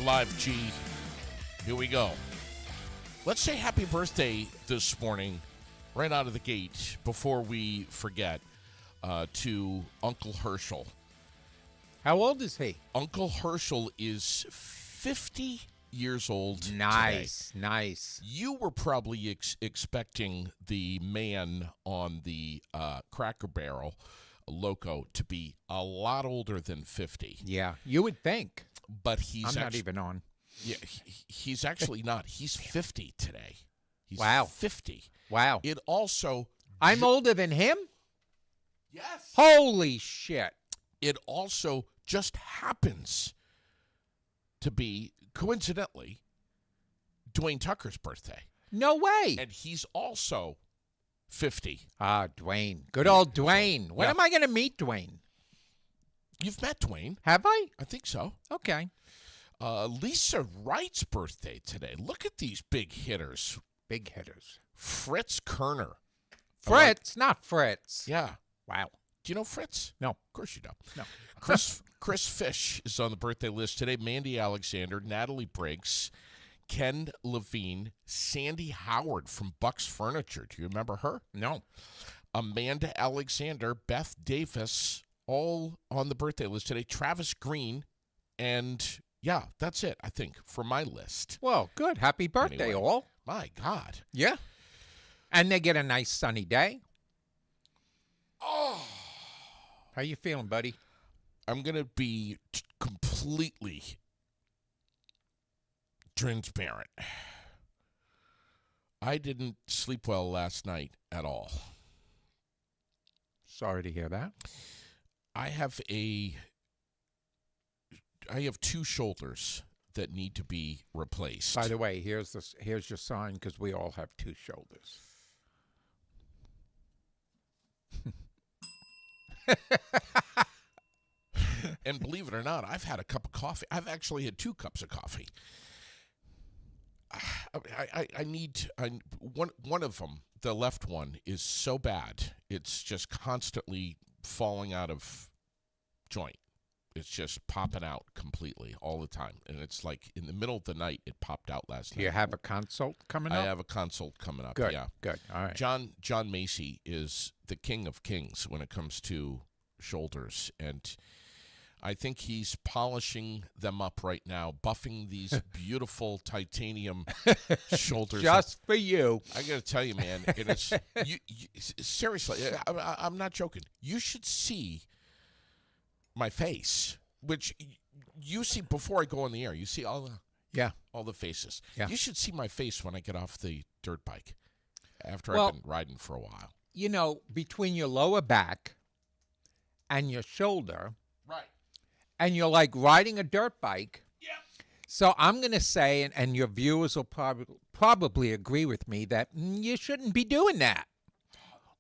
live, G. Here we go. Let's say happy birthday this morning, right out of the gate, before we forget, to Uncle Herschel. How old is he? Uncle Herschel is 50 years old. Nice, today. nice. You were probably expecting the man on the Cracker Barrel Loco to be a lot older than 50. Yeah, you would think. But he's I'm not even on. Yeah, he's actually not. He's 50 today. He's Wow. 50. Wow. It also... I'm older than him? Yes. Holy shit. It also just happens to be, coincidentally, Dwayne Tucker's birthday. No way. And he's also 50. Ah, Dwayne. Good old Dwayne. When Yeah. am I going to meet Dwayne? You've met Dwayne. Have I? I think so. Okay. Lisa Wright's birthday today. Look at these big hitters. Big hitters. Fritz Kerner. Fritz, not Fritz. Yeah. Wow. Do you know Fritz? No. Of course you don't. No. Chris Fish is on the birthday list today. Mandy Alexander, Natalie Briggs, Ken Levine, Sandy Howard from Buck's Furniture. Do you remember her? No. Amanda Alexander, Beth Davis, all on the birthday list today. Travis Green, and yeah, that's it, I think, for my list. Well, good. Happy birthday, Anyway. all. My God. Yeah. And they get a nice sunny day. Oh. How you feeling, buddy? I'm going to be completely transparent. I didn't sleep well last night at all. Sorry to hear that. I have two shoulders that need to be replaced. By the way, here's your sign, because we all have two shoulders. And believe it or not, I've had a cup of coffee. I've actually had 2 cups of coffee. I need one of them. The left one is so bad. It's just constantly falling out of joint. It's just popping out completely all the time. And it's like in the middle of the night, it popped out last night. Do you have a consult coming up? I have a consult coming up. Good, Yeah. good. All right. John Macy is the king of kings when it comes to shoulders, and I think he's polishing them up right now, buffing these beautiful titanium shoulders. Just for you. I got to tell you, man, it is. You seriously, I'm not joking. You should see my face, which you see before I go on the air. You see all the faces. Yeah. You should see my face when I get off the dirt bike after Well, I've been riding for a while. You know, between your lower back and your shoulder, Right. and you're like riding a dirt bike. Yeah. So I'm going to say, and your viewers will probably agree with me, that you shouldn't be doing that.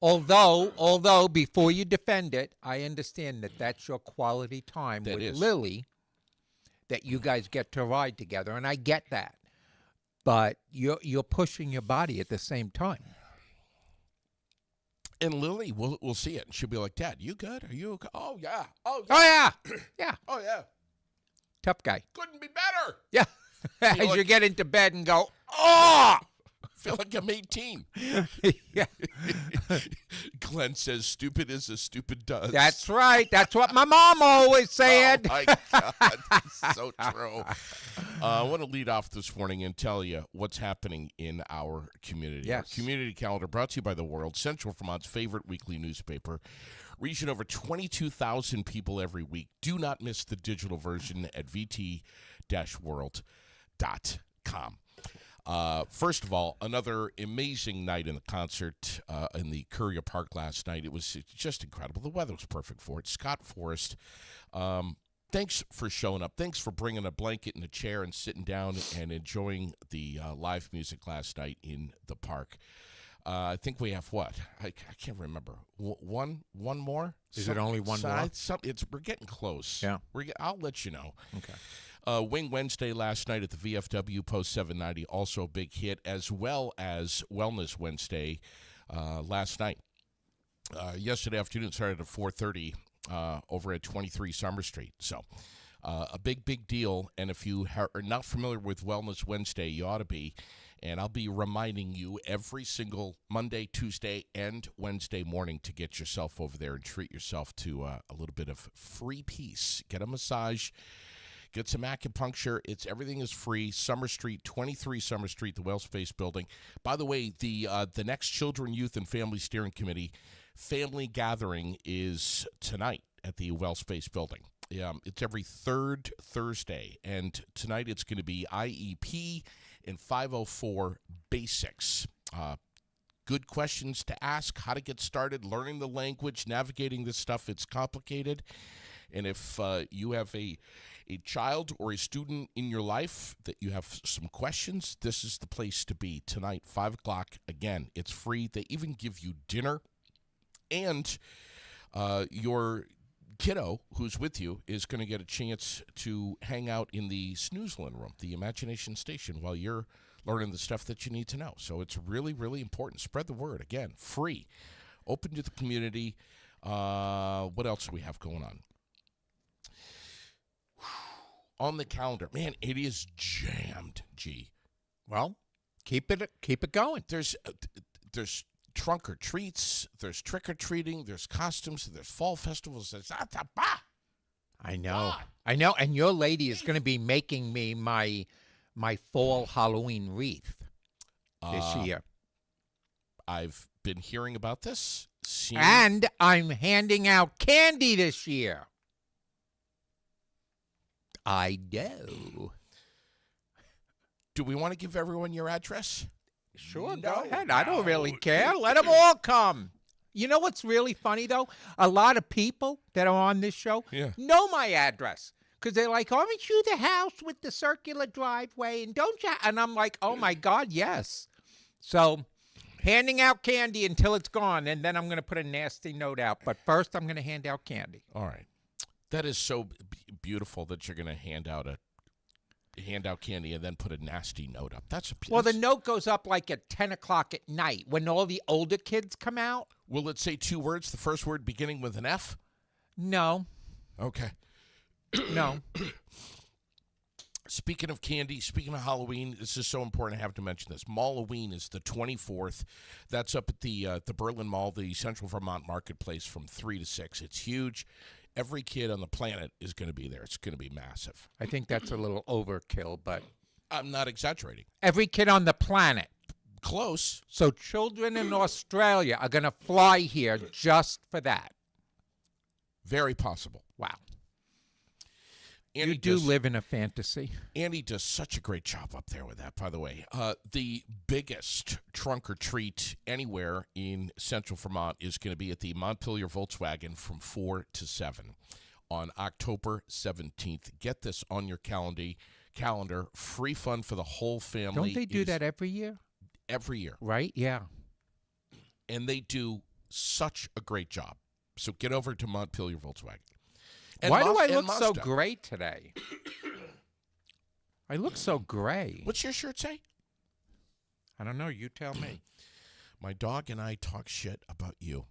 Although before you defend it, I understand that that's your quality time That with is. Lily, that you guys get to ride together, and I get that. But you're pushing your body at the same time. And Lily will see it, and she'll be like, "Dad, you good? Are you okay? Oh, yeah. Oh, yeah. Yeah. Oh, yeah. Tough guy. Couldn't be better. Yeah. As like- you get into bed and go, oh! Feel like I'm 18. Yeah. Glenn says, stupid as a stupid does. That's right. That's what my mom always said. Oh, my God. That's so true. I want to lead off this morning and tell you what's happening in our community. Yes. Our community calendar brought to you by The World, Central Vermont's favorite weekly newspaper. Reaching over 22,000 people every week. Do not miss the digital version at vt-world.com. First of all, another amazing night in the concert in the Courier Park last night. It was just incredible. The weather was perfect for it. Scott Forrest, thanks for showing up. Thanks for bringing a blanket and a chair and sitting down and enjoying the live music last night in the park. I think we have what? I can't remember. One more? Is it only one more? We're getting close. Yeah. I'll let you know. Okay. Wing Wednesday last night at the VFW Post 790, also a big hit, as well as Wellness Wednesday last night. Yesterday afternoon started at 4:30 over at 23 Summer Street. So A big deal. And if you are not familiar with Wellness Wednesday, you ought to be. And I'll be reminding you every single Monday, Tuesday, and Wednesday morning to get yourself over there and treat yourself to a little bit of free peace. Get a massage. Get some acupuncture. Everything is free. Summer Street, 23 Summer Street, the WellSpace building. By the way, the next Children, Youth, and Family Steering Committee family gathering is tonight at the WellSpace building. It's every third Thursday, and tonight it's going to be IEP and 504 basics. Good questions to ask, how to get started, learning the language, navigating this stuff. It's complicated. And if you have a child or a student in your life that you have some questions, this is the place to be tonight, 5 o'clock. Again, it's free. They even give you dinner. And your kiddo who's with you is going to get a chance to hang out in the Snoozlin room, the Imagination Station, while you're learning the stuff that you need to know. So it's really, really important. Spread the word. Again, free. Open to the community. What else do we have going on? On the calendar, man, it is jammed. G. Well, keep it going. There's trunk or treats. There's trick or treating. There's costumes. There's fall festivals. There's I know, and your lady is going to be making me my fall Halloween wreath this year, I've been hearing about this, and I'm handing out candy this year. I do. Do we want to give everyone your address? Sure, No, go ahead. I don't really no. care. Let them all come. You know what's really funny, though? A lot of people that are on this show know my address because they're like, aren't you the house with the circular driveway? And don't you? And I'm like, oh, my God, yes. So handing out candy until it's gone, and then I'm going to put a nasty note out. But first, I'm going to hand out candy. All right. That is so beautiful that you're going to hand out candy and then put a nasty note up. Well, the note goes up like at 10 o'clock at night when all the older kids come out. Will it say 2 words, the first word beginning with an F? No. Okay. No. Speaking of candy, speaking of Halloween, this is so important I have to mention this. Malloween is the 24th. That's up at the Berlin Mall, the Central Vermont Marketplace from 3 to 6. It's huge. Every kid on the planet is going to be there. It's going to be massive. I think that's a little overkill, but I'm not exaggerating. every kid on the planet. Close. So children in Australia are going to fly here just for that. Very possible. Wow. Andy You do live in a fantasy. Andy does such a great job up there with that, by the way. The biggest trunk or treat anywhere in Central Vermont is going to be at the Montpelier Volkswagen from 4 to 7 on October 17th. Get this on your calendar. Free fun for the whole family. Don't they do that every year? Every year. Right? Yeah. And they do such a great job. So get over to Montpelier Volkswagen. And Why do I and look so Mazda. gray today? I look so gray. What's your shirt say? I don't know. You tell me. My dog and I talk shit about you.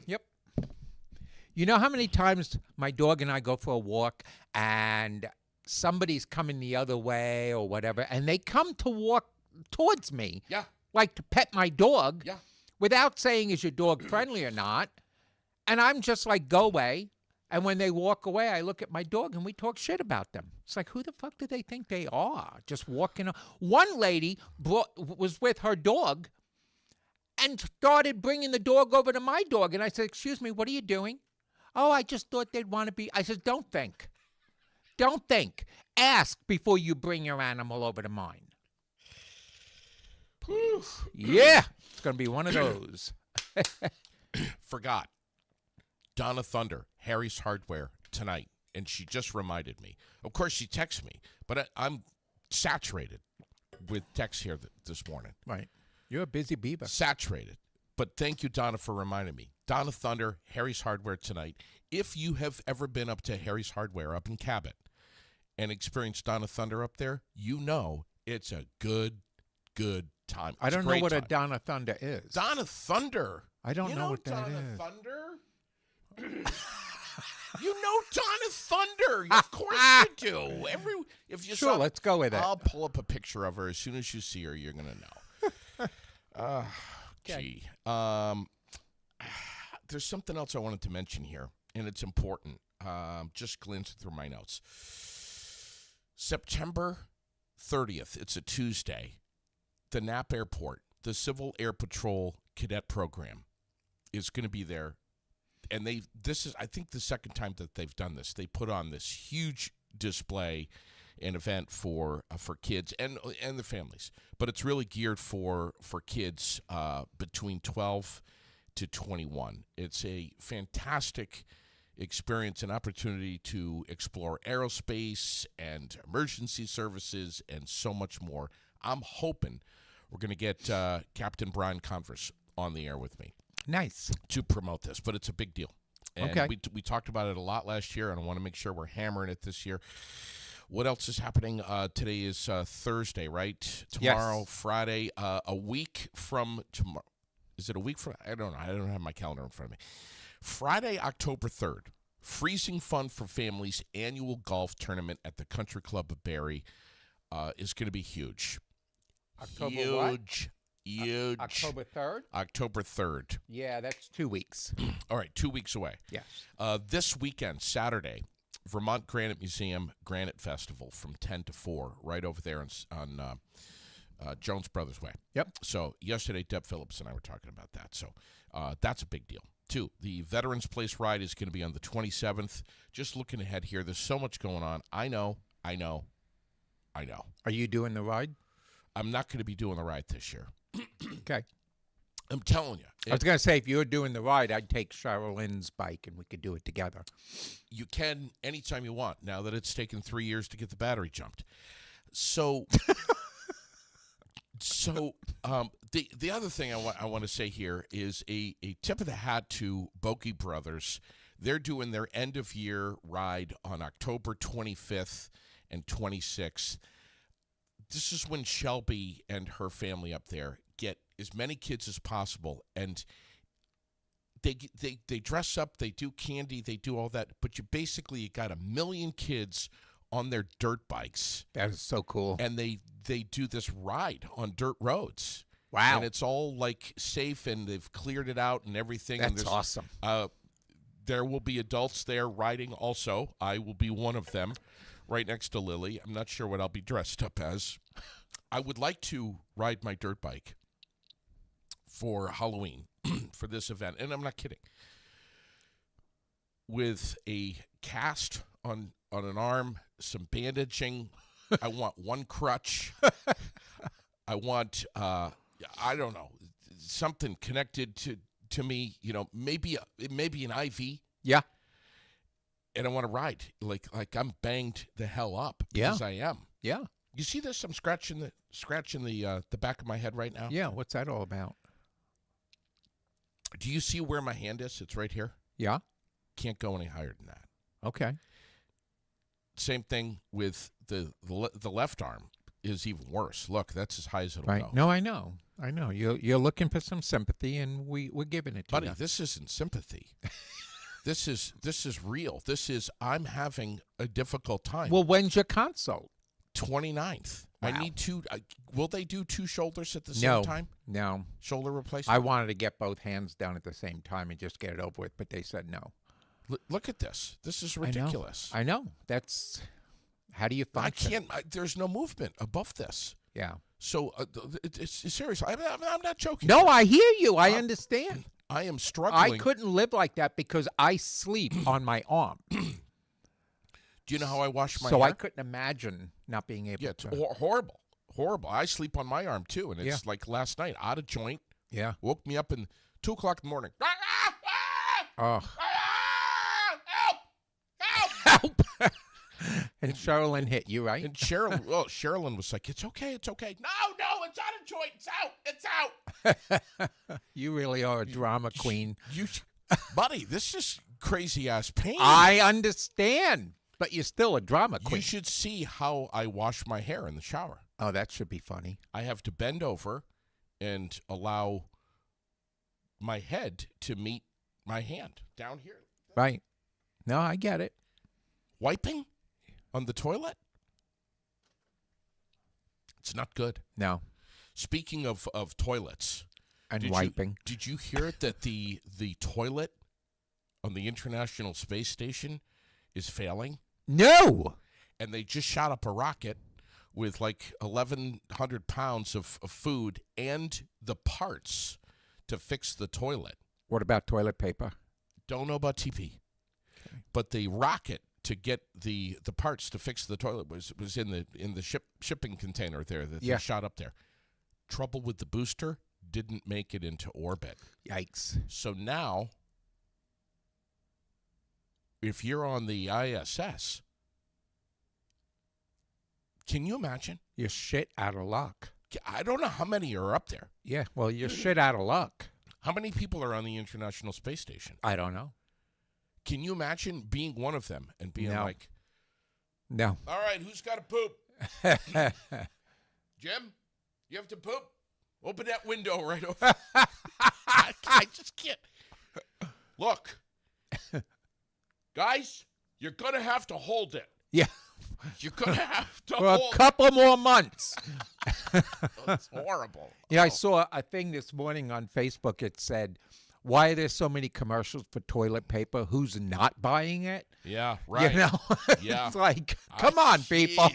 Yep. You know how many times my dog and I go for a walk and somebody's coming the other way or whatever, and they come to walk towards me, Yeah. like to pet my dog, Yeah. without saying, is your dog friendly or not? And I'm just like, go away. And when they walk away, I look at my dog and we talk shit about them. It's like, who the fuck do they think they are? Just walking. One lady was with her dog and started bringing the dog over to my dog. And I said, excuse me, what are you doing? Oh, I just thought they'd want to be. I said, don't think. Don't think. Ask before you bring your animal over to mine. Please. Yeah, it's going to be one of those. Forgot. Donna Thunder, Harry's Hardware, tonight. And she just reminded me. Of course, she texts me, but I'm saturated with texts here this morning. Right. You're a busy beaver. Saturated. But thank you, Donna, for reminding me. Donna Thunder, Harry's Hardware tonight. If you have ever been up to Harry's Hardware up in Cabot and experienced Donna Thunder up there, you know it's a good time. I don't know what a Donna Thunder is. Donna Thunder. I don't know what that Donna is. Thunder? You know Dawn of Thunder. Of course you do. If you Sure, saw, let's go with it. I'll pull up a picture of her. As soon as you see her, you're going to know. Okay. Gee. There's something else I wanted to mention here, and it's important. Just glancing through my notes. September 30th, it's a Tuesday. The Knapp Airport, the Civil Air Patrol Cadet Program is going to be there. And this is, I think, the second time that they've done this. They put on this huge display and event for kids and the families. But it's really geared for kids between 12 to 21. It's a fantastic experience, an opportunity to explore aerospace and emergency services and so much more. I'm hoping we're going to get Captain Brian Converse on the air with me Nice. to promote this, but it's a big deal. And Okay. we talked about it a lot last year, and I want to make sure we're hammering it this year. What else is happening? Today is Thursday, right? Tomorrow, Yes. Friday, a week from tomorrow. Is it a week from? I don't know. I don't have my calendar in front of me. Friday, October 3rd, Freezing Fun for Families annual golf tournament at the Country Club of Barrie is going to be huge. October huge, what? huge. October 3rd? October 3rd. Yeah, that's 2 weeks. All right, 2 weeks away. Yes. This weekend, Saturday, Vermont Granite Museum Granite Festival from 10 to 4, right over there on Jones Brothers Way. Yep. So yesterday, Deb Phillips and I were talking about that. So that's a big deal. 2, the Veterans Place ride is going to be on the 27th. Just looking ahead here, there's so much going on. I know. Are you doing the ride? I'm not going to be doing the ride this year. Okay. I'm telling you. I was going to say, if you were doing the ride, I'd take Cheryl Lynn's bike and we could do it together. You can anytime you want, now that it's taken 3 years to get the battery jumped. So, the other thing I want to say here is a tip of the hat to Bokeh Brothers. They're doing their end-of-year ride on October 25th and 26th. This is when Shelby and her family up there get as many kids as possible, and they dress up, they do candy, they do all that, but you got 1 million kids on their dirt bikes, That is so cool. and they do this ride on dirt roads. Wow. And it's all like safe, and they've cleared it out and everything. And That's there's, awesome. there will be adults there riding also. I will be one of them, right next to Lily. I'm not sure what I'll be dressed up as. I would like to ride my dirt bike for Halloween for this event, and I'm not kidding. With a cast on an arm, some bandaging. I want one crutch. I want I don't know, something connected to me. You know, maybe an IV. Yeah. And I want to ride like I'm banged the hell up Yeah. because I am. Yeah. You see, there's some scratch in the back of my head right now. Yeah. What's that all about? Do you see where my hand is? It's right here. Yeah. Can't go any higher than that. Okay. Same thing with the left arm is even worse. Look, that's as high as it'll Right. go. No, I know. You're looking for some sympathy, and we're giving it to Buddy, you. this isn't sympathy. This is real. I'm having a difficult time. Well, when's your consult? 29th. Wow. I need 2. Will they do 2 shoulders at the No. same time? No. Shoulder replacement? I wanted to get both hands done at the same time and just get it over with, but they said no. Look at this. This is ridiculous. I know. That's how do you I function? can't. There's no movement above this. Yeah. So it's serious. I'm not joking. No, I hear you. I understand. I am struggling. I couldn't live like that because I sleep on my arm. Do you know how I wash my So hair? I couldn't imagine not being able Yeah, it's to. horrible. Horrible. I sleep on my arm too, and it's Yeah. like last night, out of joint. Yeah. Woke me up in 2 o'clock in the morning. Oh. Help! And Sherilyn hit you, right? And Sherilyn was like, "It's okay, it's okay." No, it's out of joint. It's out. You really are a drama queen. Buddy, this is crazy ass pain. I understand, but you're still a drama You queen. should see how I wash my hair in the shower. Oh, that should be funny. I have to bend over and allow my head to meet my hand down here. Right. No, I get it. Wiping on the toilet? It's not good. No. Speaking of toilets, And wiping. did you hear that the toilet on the International Space Station is failing? No. And they just shot up a rocket with like 1,100 pounds of food and the parts to fix the toilet. What about toilet paper? Don't know about TP. Okay. But the rocket to get the parts to fix the toilet was in the shipping container there that they shot up there. Trouble with the booster, didn't make it into orbit. Yikes. So now, if you're on the ISS, can you imagine? You're shit out of luck. I don't know how many are up there. Yeah, well, you're shit out of luck. How many people are on the International Space Station? I don't know. Can you imagine being one of them and being like, no. All right, who's got to poop? Jim, you have to poop? Open that window right over. I just can't. Look, guys, you're going to have to hold it. Yeah. You're going to have to For hold a couple more months. It's horrible. Yeah, I saw a thing this morning on Facebook. It said, why are there so many commercials for toilet paper? Who's not buying it? Yeah, right. You know? Yeah. It's like, come on, people.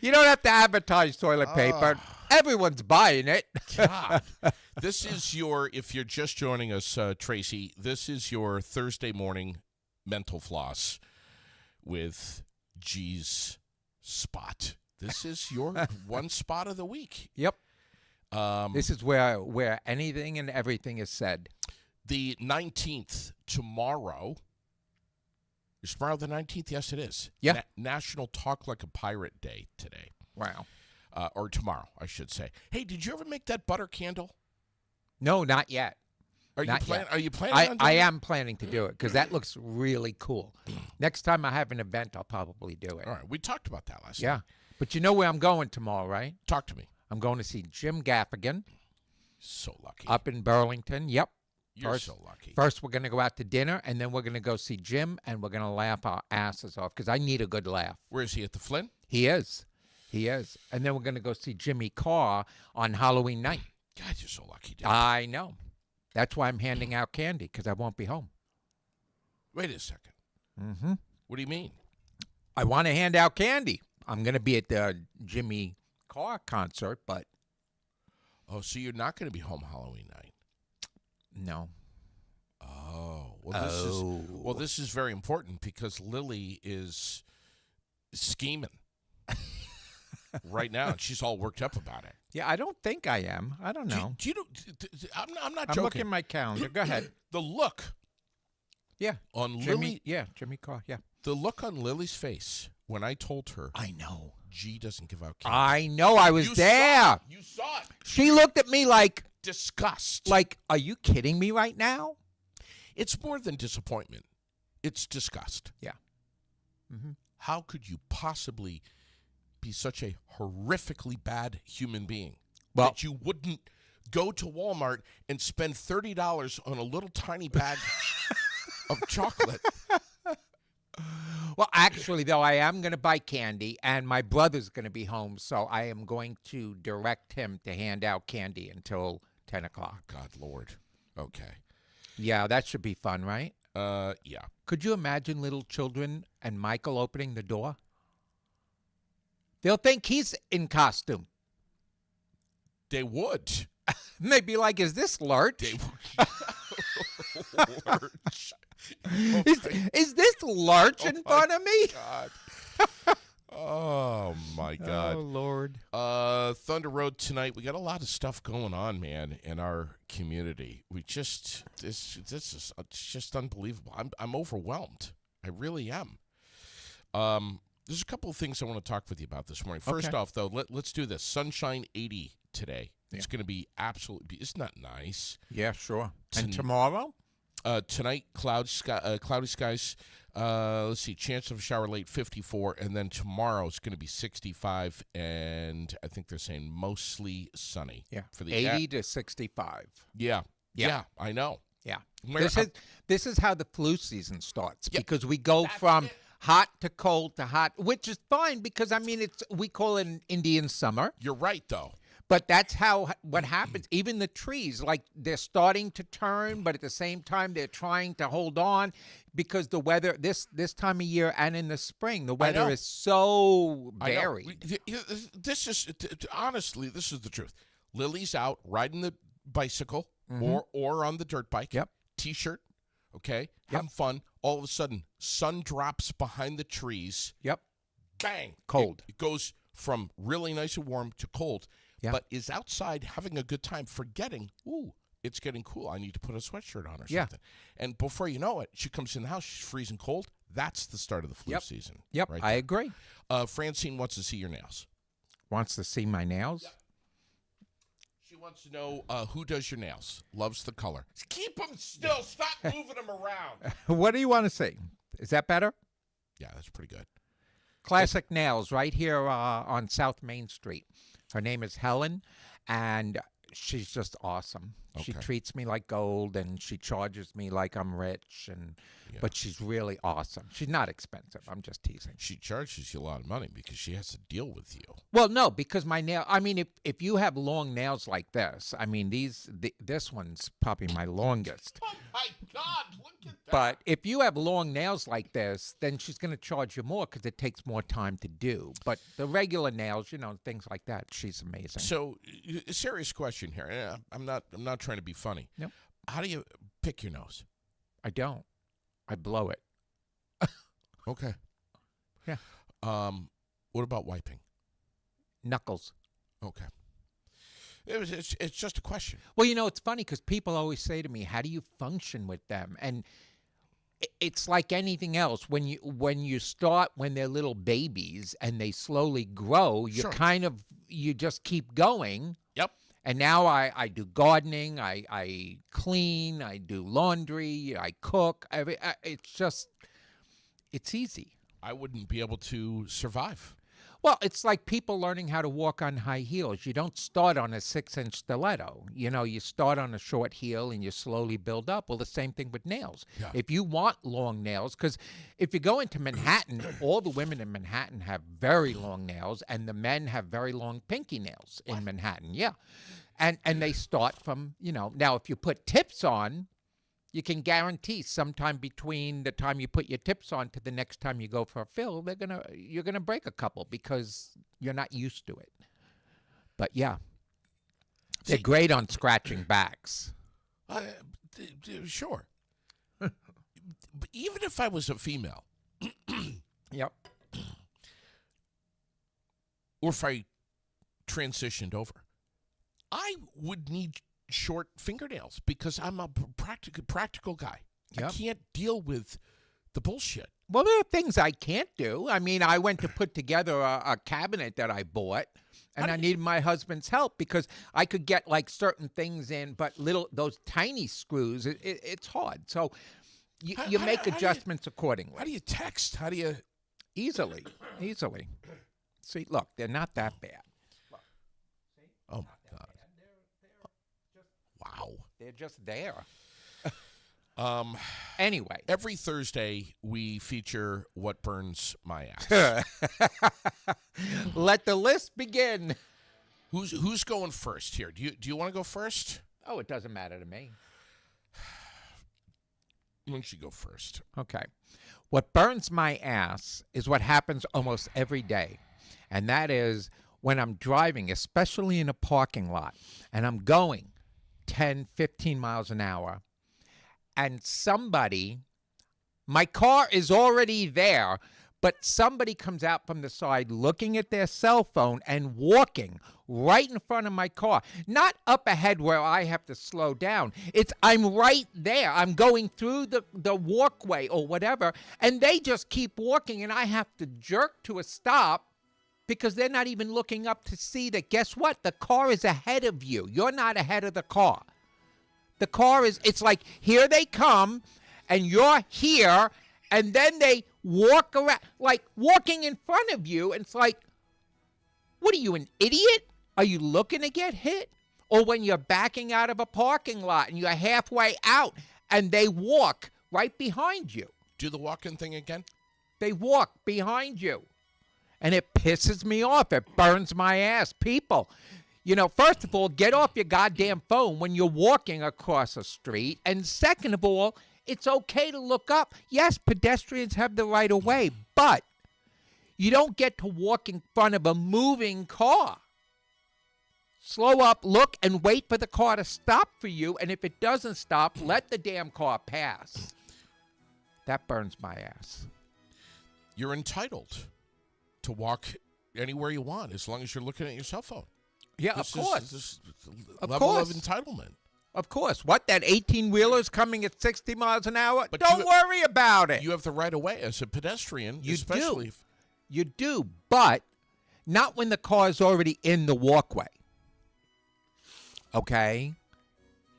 You don't have to advertise toilet paper. Everyone's buying it. God. This is if you're just joining us, Tracy, this is your Thursday morning mental floss with G's spot. This is your one spot of the week. Yep. This is where anything and everything is said. The 19th, tomorrow. Is tomorrow the 19th? Yes, it is. Yeah. National Talk Like a Pirate Day today. Wow. Or tomorrow, I should say. Hey, did you ever make that butter candle? No, not yet. Are you planning on doing I it? am planning to do it because that looks really cool. Next time I have an event, I'll probably do it. All right. We talked about that last Yeah. night. But you know where I'm going tomorrow, right? Talk to me. I'm going to see Jim Gaffigan So lucky. up in Burlington. Yep. You're so lucky. First, we're going to go out to dinner, and then we're going to go see Jim, and we're going to laugh our asses off because I need a good laugh. Where is he, at the Flynn? He is. He is. And then we're going to go see Jimmy Carr on Halloween night. God, you're so lucky, dude. I know. That's why I'm handing out candy because I won't be home. Wait a second. Mm-hmm. What do you mean? I want to hand out candy. I'm going to be at the Jimmy Carr concert, but Oh, so you're not going to be home Halloween night? no. Oh, well, this is very important because Lily is scheming right now, and she's all worked up about it. Yeah, I don't think I am. I don't know. Do you know? I'm not I'm joking. looking at my calendar. Go ahead. The look Yeah. on Jimmy, Lily, yeah, Jimmy Carr, yeah. the look on Lily's face when I told her I know. G doesn't give out candy. I know. I was You there. saw it. You saw it. She looked at me like, Disgust. are you kidding me right now? It's more than disappointment. It's disgust. Yeah. Mm-hmm. How could you possibly be such a horrifically bad human being that you wouldn't go to Walmart and spend $30 on a little tiny bag of chocolate? Well, actually, though, I am going to buy candy, and my brother's going to be home, so I am going to direct him to hand out candy until 10 o'clock. God, Lord. Okay. Yeah, that should be fun, right? Yeah. Could you imagine little children and Michael opening the door? They'll think he's in costume. They would. And they'd be like, is this Lurch? They would. Lurch. Is this Lurch in front of me? God. Oh, my God. Oh, Lord. Thunder Road tonight. We got a lot of stuff going on, man, in our community. This is it's just unbelievable. I'm overwhelmed. I really am. There's a couple of things I want to talk with you about this morning. First off, though, let's do this. Sunshine 80 today. It's going to be absolutely. Isn't that nice? Yeah, sure. And tomorrow? Tonight, cloudy skies. Let's see, chance of a shower late 54, and then tomorrow it's going to be 65, and I think they're saying mostly sunny. Yeah, for the 80 to 65. Yeah, I know. Yeah. Where- This is how the flu season starts, Yeah, because we go that's from it. hot to cold to hot, which is fine because I mean we call it an Indian summer, You're right, though. but that's what happens. Even the trees, like they're starting to turn, but at the same time they're trying to hold on because the weather this time of year and in the spring the weather know. is so I know. varied. This is honestly, this is the truth. Lily's out riding the bicycle or on the dirt bike. Yep. T-shirt. Okay. Yep. Having fun. All of a sudden, sun drops behind the trees. Yep. Bang. Cold. It goes from really nice and warm to cold. Yeah. But is outside having a good time, forgetting, ooh, it's getting cool. I need to put a sweatshirt on or Yeah. something. And before you know it, she comes in the house, she's freezing cold. That's the start of the flu Yep. season. Yep, Right I there. agree. Francine wants to see your nails. Wants to see my nails? She wants to know who does your nails. Loves the color. Keep them still. Stop moving them around. What do you want to see? Is that better? Yeah, that's pretty good. Classic Nails right here on South Main Street. Her name is Helen, and she's just awesome. She Okay. treats me like gold, and she charges me like I'm rich, and Yeah. but she's really awesome. She's not expensive. I'm just teasing. She charges you a lot of money because she has to deal with you. Well, no, because my nail. I mean, if you have long nails like this, I mean this one's probably my longest. Oh, my God. Look at that. But if you have long nails like this, then she's going to charge you more because it takes more time to do. But the regular nails, things like that, she's amazing. So, a serious question here. I'm not trying to be funny. Nope. How do you pick your nose? I don't. I blow it. Okay. Yeah. What about wiping? Knuckles. Okay. It's just a question. Well, it's funny because people always say to me, "How do you function with them?" And it's like anything else. When you start when they're little babies and they slowly grow, Sure. you just keep going. Yep. And now I do gardening, I clean, I do laundry, I cook. It's easy. I wouldn't be able to survive. Well, it's like people learning how to walk on high heels. You don't start on a 6-inch stiletto. You start on a short heel and you slowly build up. Well, the same thing with nails. Yeah. If you want long nails, because if you go into Manhattan, all the women in Manhattan have very long nails, and the men have very long pinky nails in Manhattan. Yeah. And they start from, now if you put tips on, you can guarantee sometime between the time you put your tips on to the next time you go for a fill, you're gonna break a couple because you're not used to it. But yeah, they're great on scratching backs. Sure. But even if I was a female, Yep. or if I transitioned over, I would need short fingernails because I'm a practical guy. I Yep. can't deal with the bullshit. Well, there are things I can't do. I mean, I went to put together a cabinet that I bought, and I needed my husband's help because I could get like certain things in, but those tiny screws, it's hard. So you make how do you- adjustments accordingly. How do you text? How do you? Easily. See, look, they're not that bad. Oh my God! Wow. They're just there. Um, Anyway. every Thursday we feature what burns my ass. Let the list begin. Who's going first here? Do you want to go first? Oh, it doesn't matter to me. Why don't you go first? Okay. What burns my ass is what happens almost every day. And that is when I'm driving, especially in a parking lot, and I'm going 10, 15 miles an hour, and my car is already there, but somebody comes out from the side looking at their cell phone and walking right in front of my car. Not up ahead where I have to slow down. I'm right there. I'm going through the walkway or whatever, and they just keep walking, and I have to jerk to a stop because they're not even looking up to see that, guess what? The car is ahead of you. You're not ahead of the car. The car it's like, here they come, and you're here, and then they walk around, like walking in front of you, and it's like, what are you, an idiot? Are you looking to get hit? Or when you're backing out of a parking lot and you're halfway out and they walk right behind you. Do the walking thing again. They walk behind you. And it pisses me off. It burns my ass. People, first of all, get off your goddamn phone when you're walking across a street. And second of all, it's okay to look up. Yes, pedestrians have the right of way, but you don't get to walk in front of a moving car. Slow up, look, and wait for the car to stop for you. And if it doesn't stop, let the damn car pass. That burns my ass. You're entitled to walk anywhere you want as long as you're looking at your cell phone. Yeah, This of is- course. this Of level course. of entitlement. Of course. What, that 18-wheeler's coming at 60 miles an hour? But Don't you- worry about it. You have the right of way as a pedestrian, You especially do. if You do, but not when the car is already in the walkway. Okay?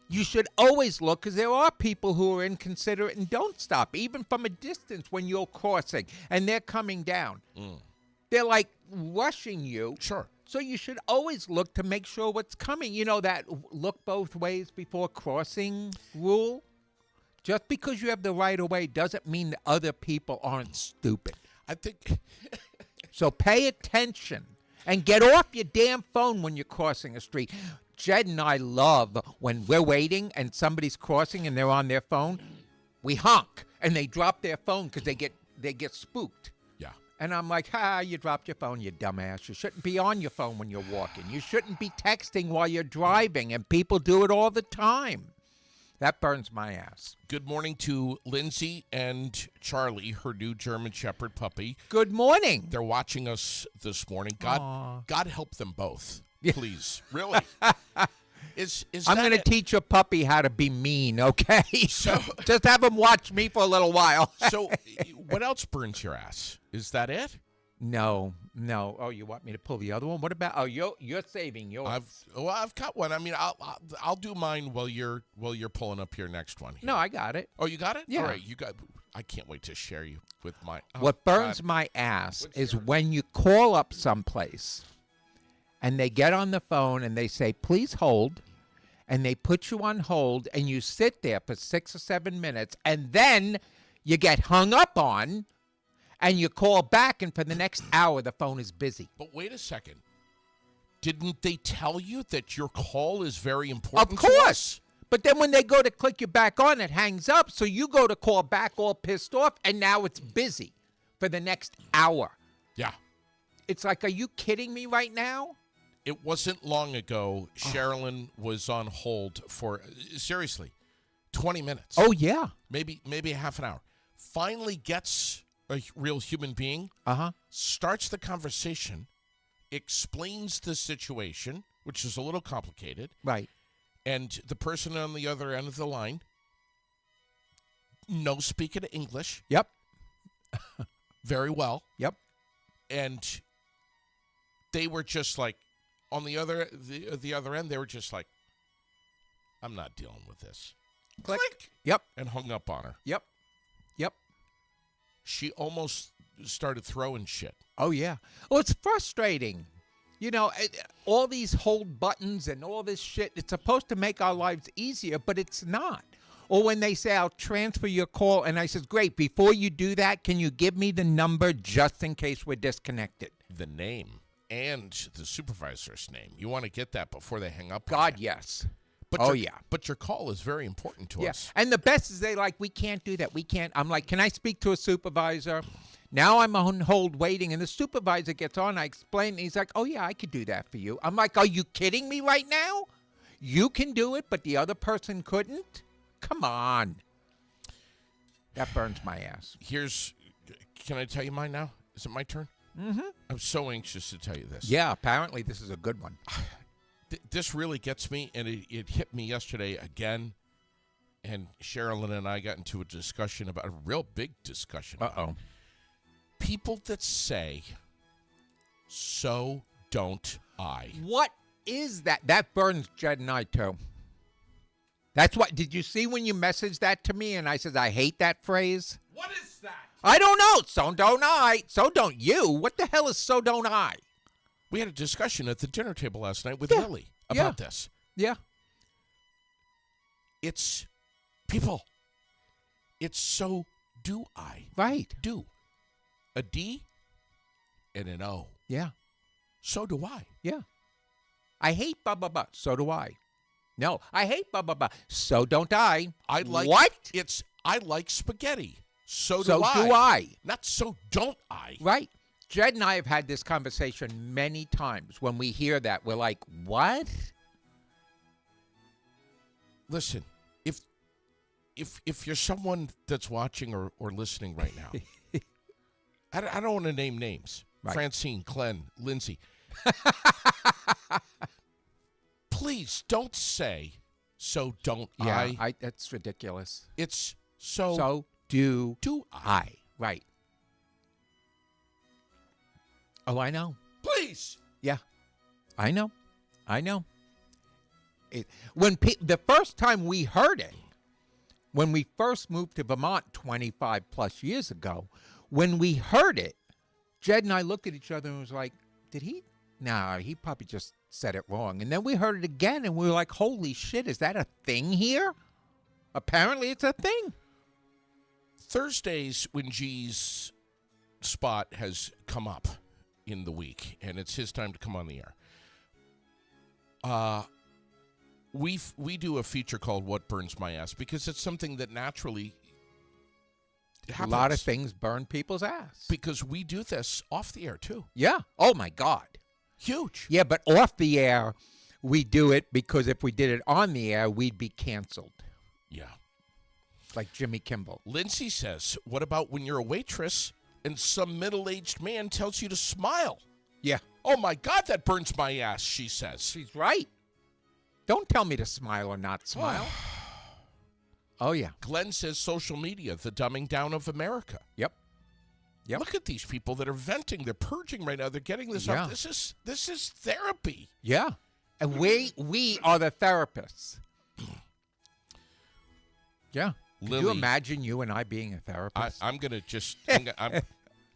You should always look, because there are people who are inconsiderate and don't stop, even from a distance when you're crossing and they're coming down. They're like rushing you. Sure. So you should always look to make sure what's coming. You know that look both ways before crossing rule? Just because you have the right of way doesn't mean that other people aren't stupid. I think So pay attention and get off your damn phone when you're crossing a street. Jed and I love when we're waiting and somebody's crossing and they're on their phone. We honk and they drop their phone because they get spooked. yeah. And I'm like, you dropped your phone, you dumbass. You shouldn't be on your phone when you're walking. You shouldn't be texting while you're driving, and people do it all the time. That burns my ass. Good morning to Lindsay and Charlie, her new German Shepherd puppy. Good morning. They're watching us this morning. God help them both. Please. Really. Is I'm that going to it? teach a puppy how to be mean, okay? So- Just have him watch me for a little while. So what else burns your ass? Is that it? No. Oh, you want me to pull the other one? What about? Oh, you're saving yours. I've got one. I mean, I'll do mine while you're pulling up your next one. Here. No, I got it. Oh, you got it? Yeah. All right, you got. I can't wait to share you with my. Oh, What burns God. my ass What's is yours? when you call up someplace and they get on the phone and they say, please hold, and they put you on hold and you sit there for 6 or 7 minutes and then you get hung up on and you call back and for the next hour the phone is busy. But wait a second. Didn't they tell you that your call is very important? Of to course. us? But then when they go to click you back on, it hangs up. So you go to call back all pissed off and now it's busy for the next hour. Yeah. It's like, are you kidding me right now? It wasn't long ago. Sherilyn was on hold for seriously 20 minutes. Oh, yeah. maybe a half an hour. Finally gets a real human being. Uh-huh. Starts the conversation, explains the situation, which is a little complicated, Right. and the person on the other end of the line, no speaking English Yep. very well, Yep. and they were just like, on the other end, they were just like, I'm not dealing with this. Click. Click. Yep. And hung up on her. Yep. Yep. She almost started throwing shit. Oh, yeah. Well, it's frustrating. You know, all these hold buttons and all this shit, it's supposed to make our lives easier, but it's not. Or when they say, I'll transfer your call, and I says, great, before you do that, can you give me the number just in case we're disconnected? The name and the supervisor's name. You want to get that before they hang up on God, you. yes. But Oh, your, yeah. But your call is very important to Yeah. us. And the best is they like, we can't do that. We can't. I'm like, can I speak to a supervisor? Now I'm on hold waiting, and the supervisor gets on. I explain, and he's like, oh, yeah, I could do that for you. I'm like, are you kidding me right now? You can do it, but the other person couldn't? Come on. That burns my ass. Can I tell you mine now? Is it my turn? Mm-hmm. I'm so anxious to tell you this. Yeah, apparently this is a good one. This really gets me, and it hit me yesterday again. And Sherilyn and I got into a discussion about a real big discussion. Uh-oh. People that say, so don't I. What is that? That burns Jed and I, too. That's what, did you see when you messaged that to me and I said, I hate that phrase? What is that? I don't know. So don't I. So don't you. What the hell is so don't I? We had a discussion at the dinner table last night with Yeah. Lily about this. Yeah. It's people. It's so do I. Right. Do. A D and an O. Yeah. So do I. Yeah. I hate blah, blah, blah. So do I. No, I hate blah, blah, blah. So don't I. I like What? I like spaghetti. So do So I. do I. Not so don't I. Right. Jed and I have had this conversation many times. When we hear that, we're like, what? Listen, if you're someone that's watching or listening right now, I don't want to name names. Right. Francine, Glenn, Lindsay. Please don't say so don't I. That's ridiculous. It's so, So do do I. I. Right. Oh, I know. Please. Yeah. I know. I know. The first time we heard it, when we first moved to Vermont 25 plus years ago, when we heard it, Jed and I looked at each other and was like, did he? No, he probably just said it wrong. And then we heard it again and we were like, holy shit, is that a thing here? Apparently it's a thing. Thursdays when G's spot has come up in the week and it's his time to come on the air. We do a feature called What Burns My Ass because it's something that naturally happens. A lot of things burn people's ass. Because we do this off the air too. Yeah. Oh my God. Huge. Yeah, but off the air, we do it because if we did it on the air, we'd be canceled. Yeah. Like Jimmy Kimmel. Lindsay says, what about when you're a waitress and some middle-aged man tells you to smile? Yeah. Oh my God, that burns my ass, she says. She's right. Don't tell me to smile or not smile. Oh, yeah. Glenn says social media, the dumbing down of America. Yep. Yep. Look at these people that are venting. They're purging right now. They're getting this Yeah. up. This is therapy. Yeah. And we are the therapists. Yeah. Can you Lily- imagine you and I being a therapist? I'm gonna just.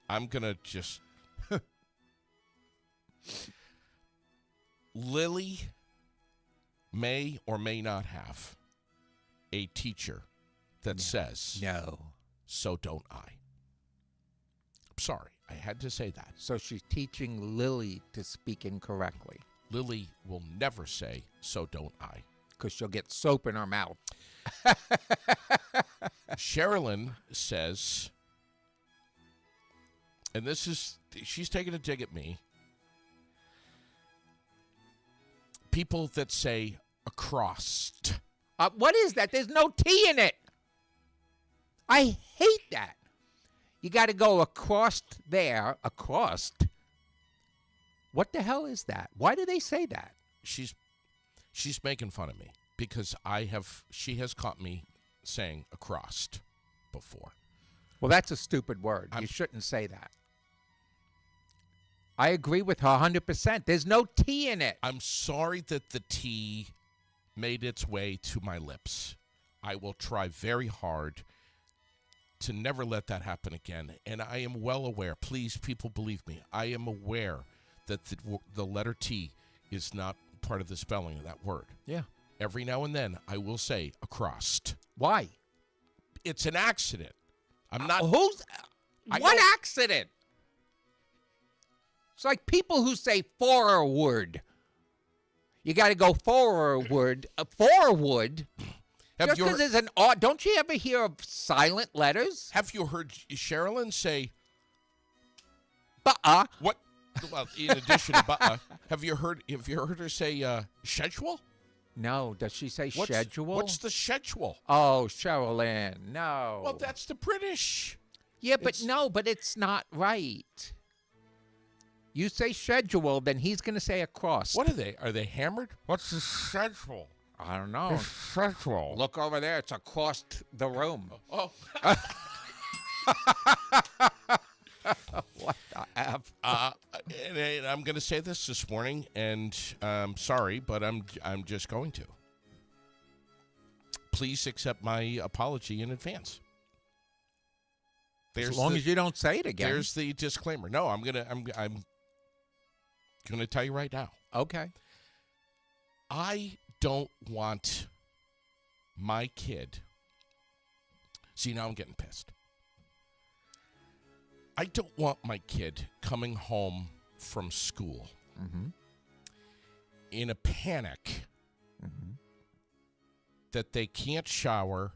I'm gonna just. Lily may or may not have a teacher that says, no. "So don't I." I'm sorry, I had to say that. So she's teaching Lily to speak incorrectly Lily will never say, "So don't I." because she'll get soap in her mouth. Sherilyn says, and she's taking a dig at me. People that say across. What is that? There's no T in it. I hate that. You got to go across there, across. What the hell is that? Why do they say that? She's making fun of me because she has caught me saying across before. Well, that's a stupid word. You shouldn't say that. I agree with her 100%. There's no T in it. I'm sorry that the T made its way to my lips. I will try very hard to never let that happen again. And I am well aware, please, people believe me, I am aware that the letter T is not part of the spelling of that word. Yeah. Every now and then, I will say across. Why? It's an accident. I'm not. What know- accident? It's like people who say forward. You got to go forward. Forward. Just because there's an odd. Don't you ever hear of silent letters? Have you heard Sherilyn say But what? Well, in addition to have you heard her say schedule? No. Does she say schedule? What's the schedule? Oh, Sherilyn. No. Well, that's the British. Yeah, but but it's not right. You say schedule, then he's going to say across. What are they? Are they hammered? What's the schedule? I don't know. Schedule. Look over there. It's across the room. Oh. What the F? And I'm going to say this morning, and I'm sorry, but I'm just going to. Please accept my apology in advance. As long as you don't say it again. There's the disclaimer. No, I'm gonna tell you right now. Okay. I don't want my kid See, now I'm getting pissed. I don't want my kid coming home from school in a panic that they can't shower,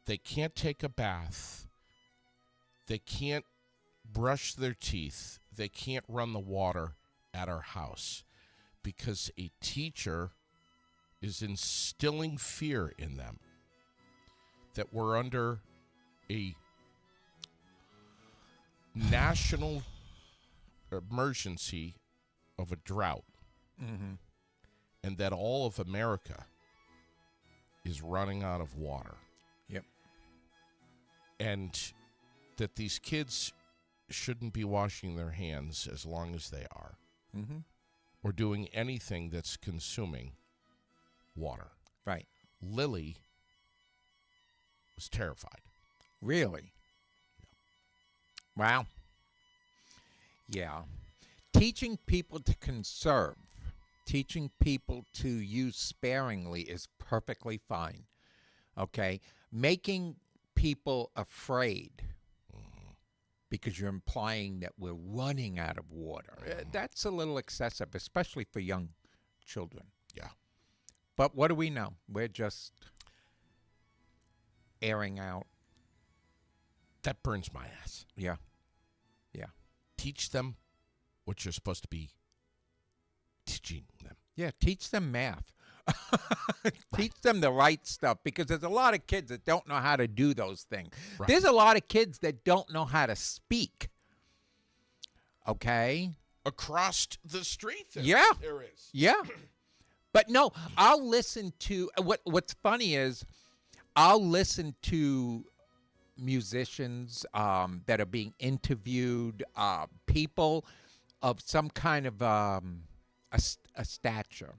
they can't take a bath, they can't brush their teeth, they can't run the water at our house because a teacher is instilling fear in them that we're under a national emergency of a drought, and that all of America is running out of water. Yep. And that these kids shouldn't be washing their hands as long as they are, or doing anything that's consuming water. Right. Lily was terrified. Really? Wow. Yeah. Teaching people to conserve, teaching people to use sparingly is perfectly fine. Okay? Making people afraid because you're implying that we're running out of water, that's a little excessive, especially for young children. Yeah. But what do we know? We're just airing out. That burns my ass. Yeah. Yeah. Teach them what you're supposed to be teaching them. Yeah, teach them math. Teach them the right stuff, because there's a lot of kids that don't know how to do those things. Right. There's a lot of kids that don't know how to speak. Okay? Across the street there, Yeah. there is. Yeah. But no, I'll listen to what's funny is I'll listen to musicians that are being interviewed, people of some kind of a stature,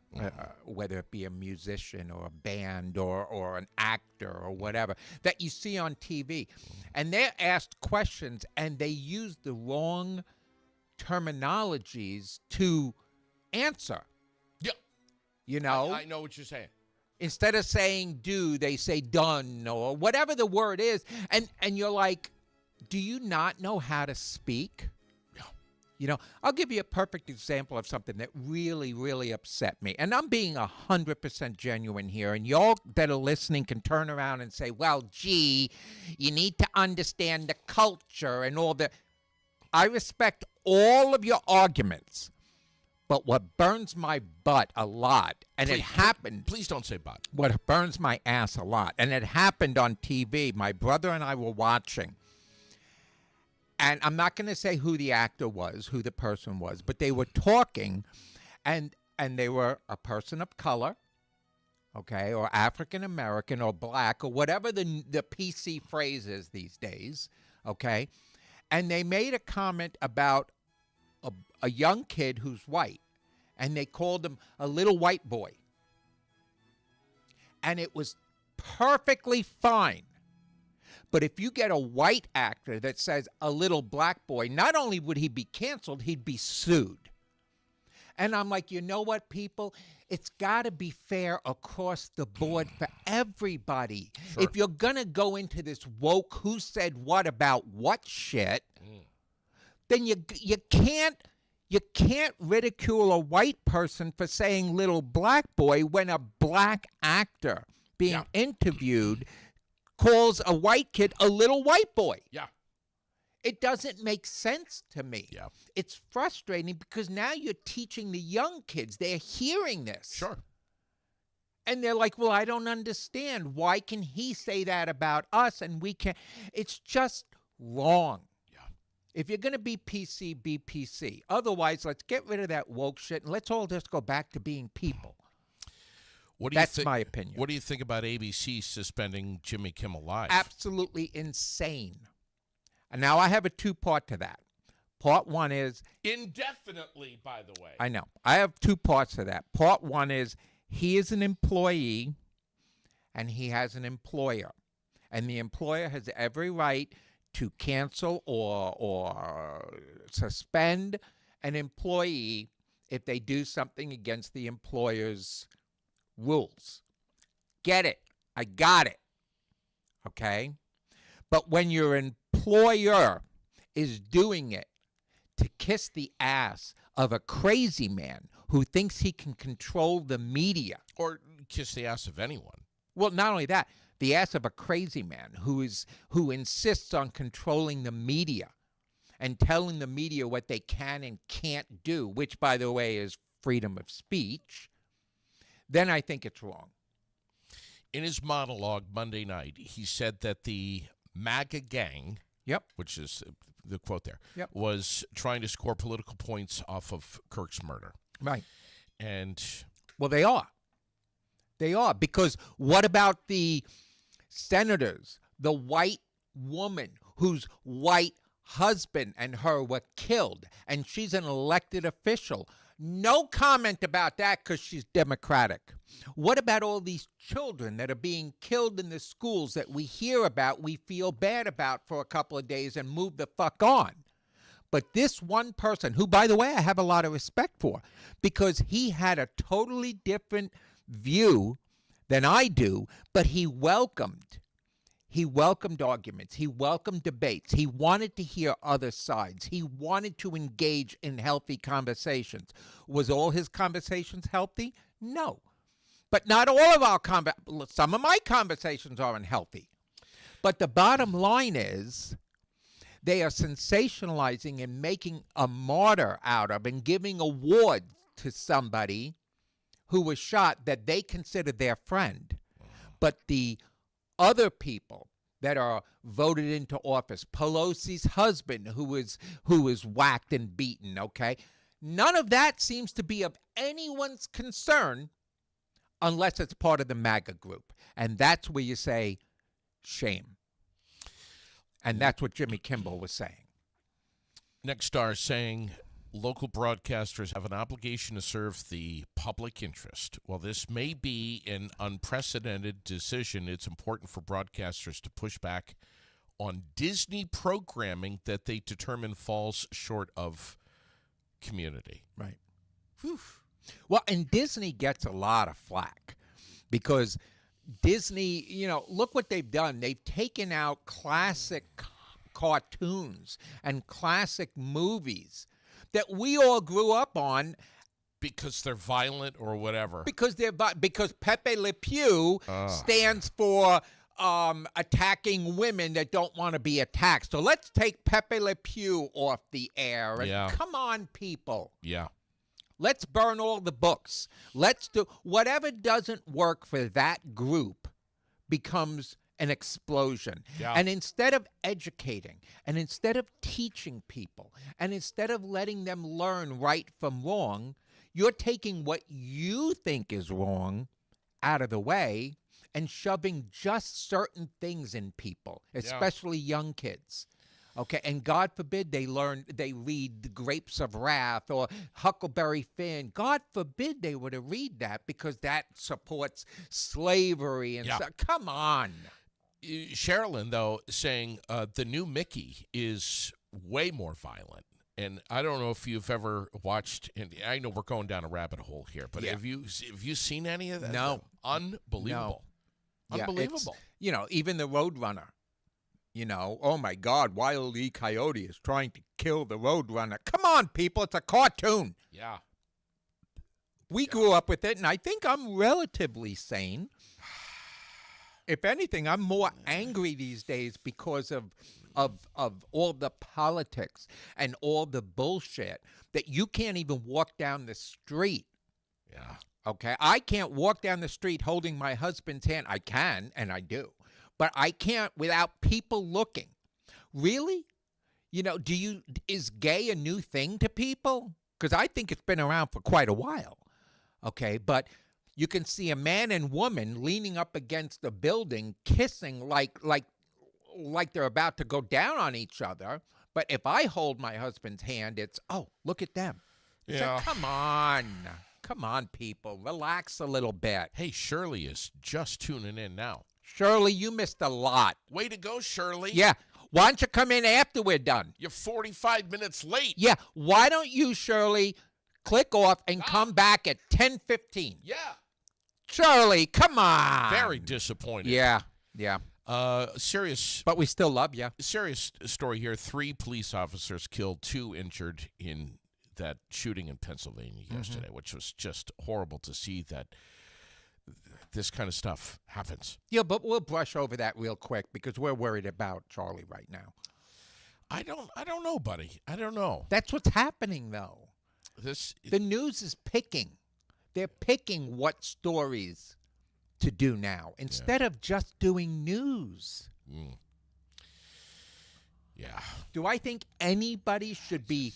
whether it be a musician or a band or an actor or whatever, that you see on TV. And they're asked questions and they use the wrong terminologies to answer. Yeah. You know? I know what you're saying. Instead of saying do, they say done or whatever the word is. And you're like, do you not know how to speak? Yeah. You know, I'll give you a perfect example of something that really, really upset me. And I'm being 100% genuine here. And y'all that are listening can turn around and say, well, gee, you need to understand the culture and all that. I respect all of your arguments. But what burns my butt a lot, and it happened. Please don't say but. What burns my ass a lot, and it happened on TV. My brother and I were watching. And I'm not going to say who the actor was, who the person was, but they were talking, and they were a person of color, okay, or African American or black or whatever the PC phrase is these days, okay? And they made a comment about a young kid who's white, and they called him a little white boy. And it was perfectly fine. But if you get a white actor that says a little black boy, not only would he be canceled, he'd be sued. And I'm like, you know what, people? It's got to be fair across the board for everybody. Sure. If you're going to go into this woke who said what about what shit, then you can't ridicule a white person for saying little black boy when a black actor being interviewed calls a white kid a little white boy. Yeah. It doesn't make sense to me. Yeah. It's frustrating because now you're teaching the young kids. They're hearing this. Sure. And they're like, well, I don't understand. Why can he say that about us and we can't? It's just wrong. Yeah. If you're going to be PC, be PC. Otherwise, let's get rid of that woke shit and let's all just go back to being people. That's my opinion. What do you think about ABC suspending Jimmy Kimmel Live? Absolutely insane. And now I have a two-part to that. Part one is... Indefinitely, by the way. I know. I have two parts to that. Part one is he is an employee and he has an employer. And the employer has every right to cancel or suspend an employee if they do something against the employer's rules. Get it. I got it. Okay? But when your employer is doing it to kiss the ass of a crazy man who thinks he can control the media, Or kiss the ass of anyone. well, not only that, the ass of a crazy man who insists on controlling the media and telling the media what they can and can't do, which, by the way, is freedom of speech, then I think it's wrong. In his monologue Monday night, he said that the MAGA gang, Yep. which is the quote there, Yep. was trying to score political points off of Kirk's murder. Right. And Well, they are. They are. Because what about the senators, the white woman whose white husband and her were killed, and she's an elected official? No comment about that because she's Democratic. What about all these children that are being killed in the schools that we hear about, we feel bad about for a couple of days and move the fuck on? But this one person, who, by the way, I have a lot of respect for, because he had a totally different view than I do, but he welcomed arguments. He welcomed debates. He wanted to hear other sides. He wanted to engage in healthy conversations. Was all his conversations healthy? No. But not all of our some of my conversations are unhealthy. But the bottom line is they are sensationalizing and making a martyr out of and giving awards to somebody who was shot that they consider their friend. But the other people that are voted into office, Pelosi's husband who was whacked and beaten, okay? None of that seems to be of anyone's concern unless it's part of the MAGA group. And that's where you say, shame. And that's what Jimmy Kimball was saying. Next Star saying local broadcasters have an obligation to serve the public interest. While this may be an unprecedented decision, it's important for broadcasters to push back on Disney programming that they determine falls short of community. Right. Whew. Well, and Disney gets a lot of flack because Disney, look what they've done. They've taken out classic cartoons and classic movies that we all grew up on because they're violent or whatever. Because Pepe Le Pew stands for attacking women that don't want to be attacked. So let's take Pepe Le Pew off the air. And come on, people. Yeah. Let's burn all the books. Let's do whatever doesn't work for that group becomes an explosion. Yeah. And instead of educating and instead of teaching people and instead of letting them learn right from wrong, you're taking what you think is wrong out of the way and shoving just certain things in people, especially young kids. Okay, and God forbid they read The Grapes of Wrath or Huckleberry Finn. God forbid they were to read that because that supports slavery and stuff. Come on. Sherilyn, though, saying the new Mickey is way more violent. And I don't know if you've ever watched, and I know we're going down a rabbit hole here, but have you seen any of that? No. Unbelievable. No. Unbelievable. Even the Roadrunner. Oh my God, Wile E. Coyote is trying to kill the Roadrunner. Come on, people, it's a cartoon. Yeah. We grew up with it, and I think I'm relatively sane. If anything, I'm more angry these days because of all the politics and all the bullshit that you can't even walk down the street. Yeah. Okay? I can't walk down the street holding my husband's hand. I can, and I do. But I can't without people looking. Really? Is gay a new thing to people? Because I think it's been around for quite a while. Okay, but you can see a man and woman leaning up against a building, kissing like they're about to go down on each other. But if I hold my husband's hand, it's, oh, look at them. Yeah. So, come on, people, relax a little bit. Hey, Shirley is just tuning in now. Shirley, you missed a lot. Way to go, Shirley. Yeah. Why don't you come in after we're done? You're 45 minutes late. Yeah. Why don't you, Shirley, click off and come back at 10:15? Yeah. Shirley, come on. Very disappointed. Yeah. Serious But we still love you. serious story here. 3 police officers killed, 2 injured in that shooting in Pennsylvania yesterday, which was just horrible to see that this kind of stuff happens. Yeah, but we'll brush over that real quick because we're worried about Charlie right now. I don't know, buddy. I don't know. That's what's happening, though. The news is picking. They're picking what stories to do now instead of just doing news. Yeah. Do I think anybody should be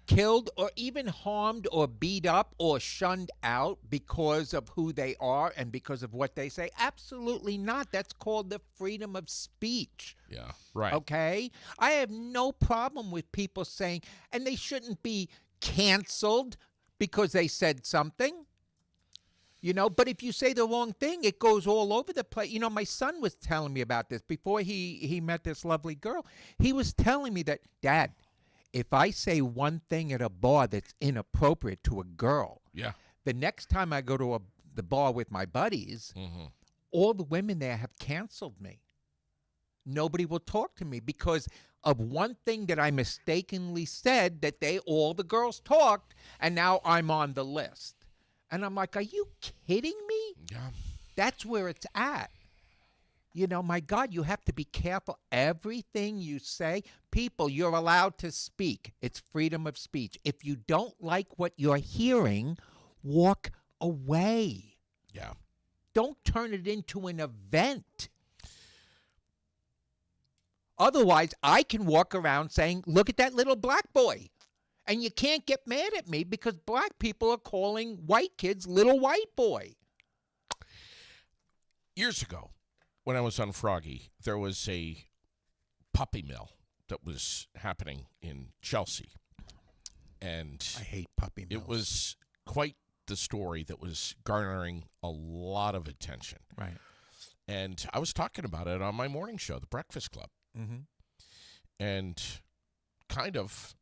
killed or even harmed or beat up or shunned out because of who they are and because of what they say? Absolutely not. That's called the freedom of speech. Yeah. Right. Okay? I have no problem with people saying, and they shouldn't be canceled because they said something. You know, but if you say the wrong thing, it goes all over the place. You know, my son was telling me about this before he met this lovely girl. He was telling me that, Dad, if I say one thing at a bar that's inappropriate to a girl, Yeah. the next time I go to the bar with my buddies, all the women there have canceled me. Nobody will talk to me because of one thing that I mistakenly said that all the girls talked, and now I'm on the list. And I'm like, are you kidding me? Yeah. That's where it's at. You know, my God, you have to be careful. Everything you say, people, you're allowed to speak. It's freedom of speech. If you don't like what you're hearing, walk away. Yeah. Don't turn it into an event. Otherwise, I can walk around saying, look at that little black boy. And you can't get mad at me because black people are calling white kids little white boy. Years ago, when I was on Froggy, there was a puppy mill that was happening in Chelsea. And I hate puppy mills. it was quite the story that was garnering a lot of attention. Right. And I was talking about it on my morning show, The Breakfast Club. Mm-hmm. And kind of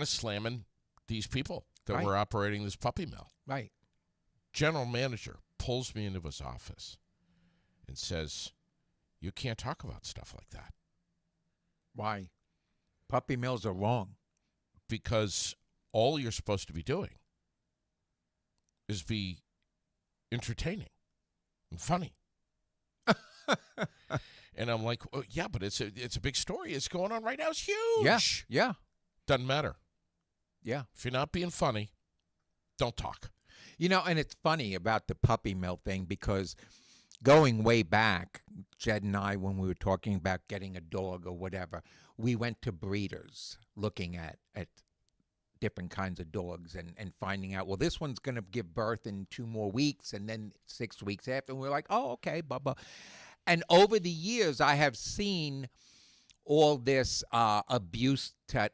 slamming these people that Right. were operating this puppy mill. Right. General manager pulls me into his office and says, you can't talk about stuff like that Why? Puppy mills are wrong. because all you're supposed to be doing is be entertaining and funny. And I'm like, oh, yeah, but it's a big story. It's going on right now. It's huge. Yeah. Doesn't matter. Yeah. If you're not being funny, don't talk. You know, and it's funny about the puppy mill thing because going way back, Jed and I, when we were talking about getting a dog or whatever, we went to breeders looking at different kinds of dogs and finding out, well, this one's going to give birth in 2 more weeks and then 6 weeks after. And we're like, oh, okay, blah, blah. And over the years, I have seen all this abuse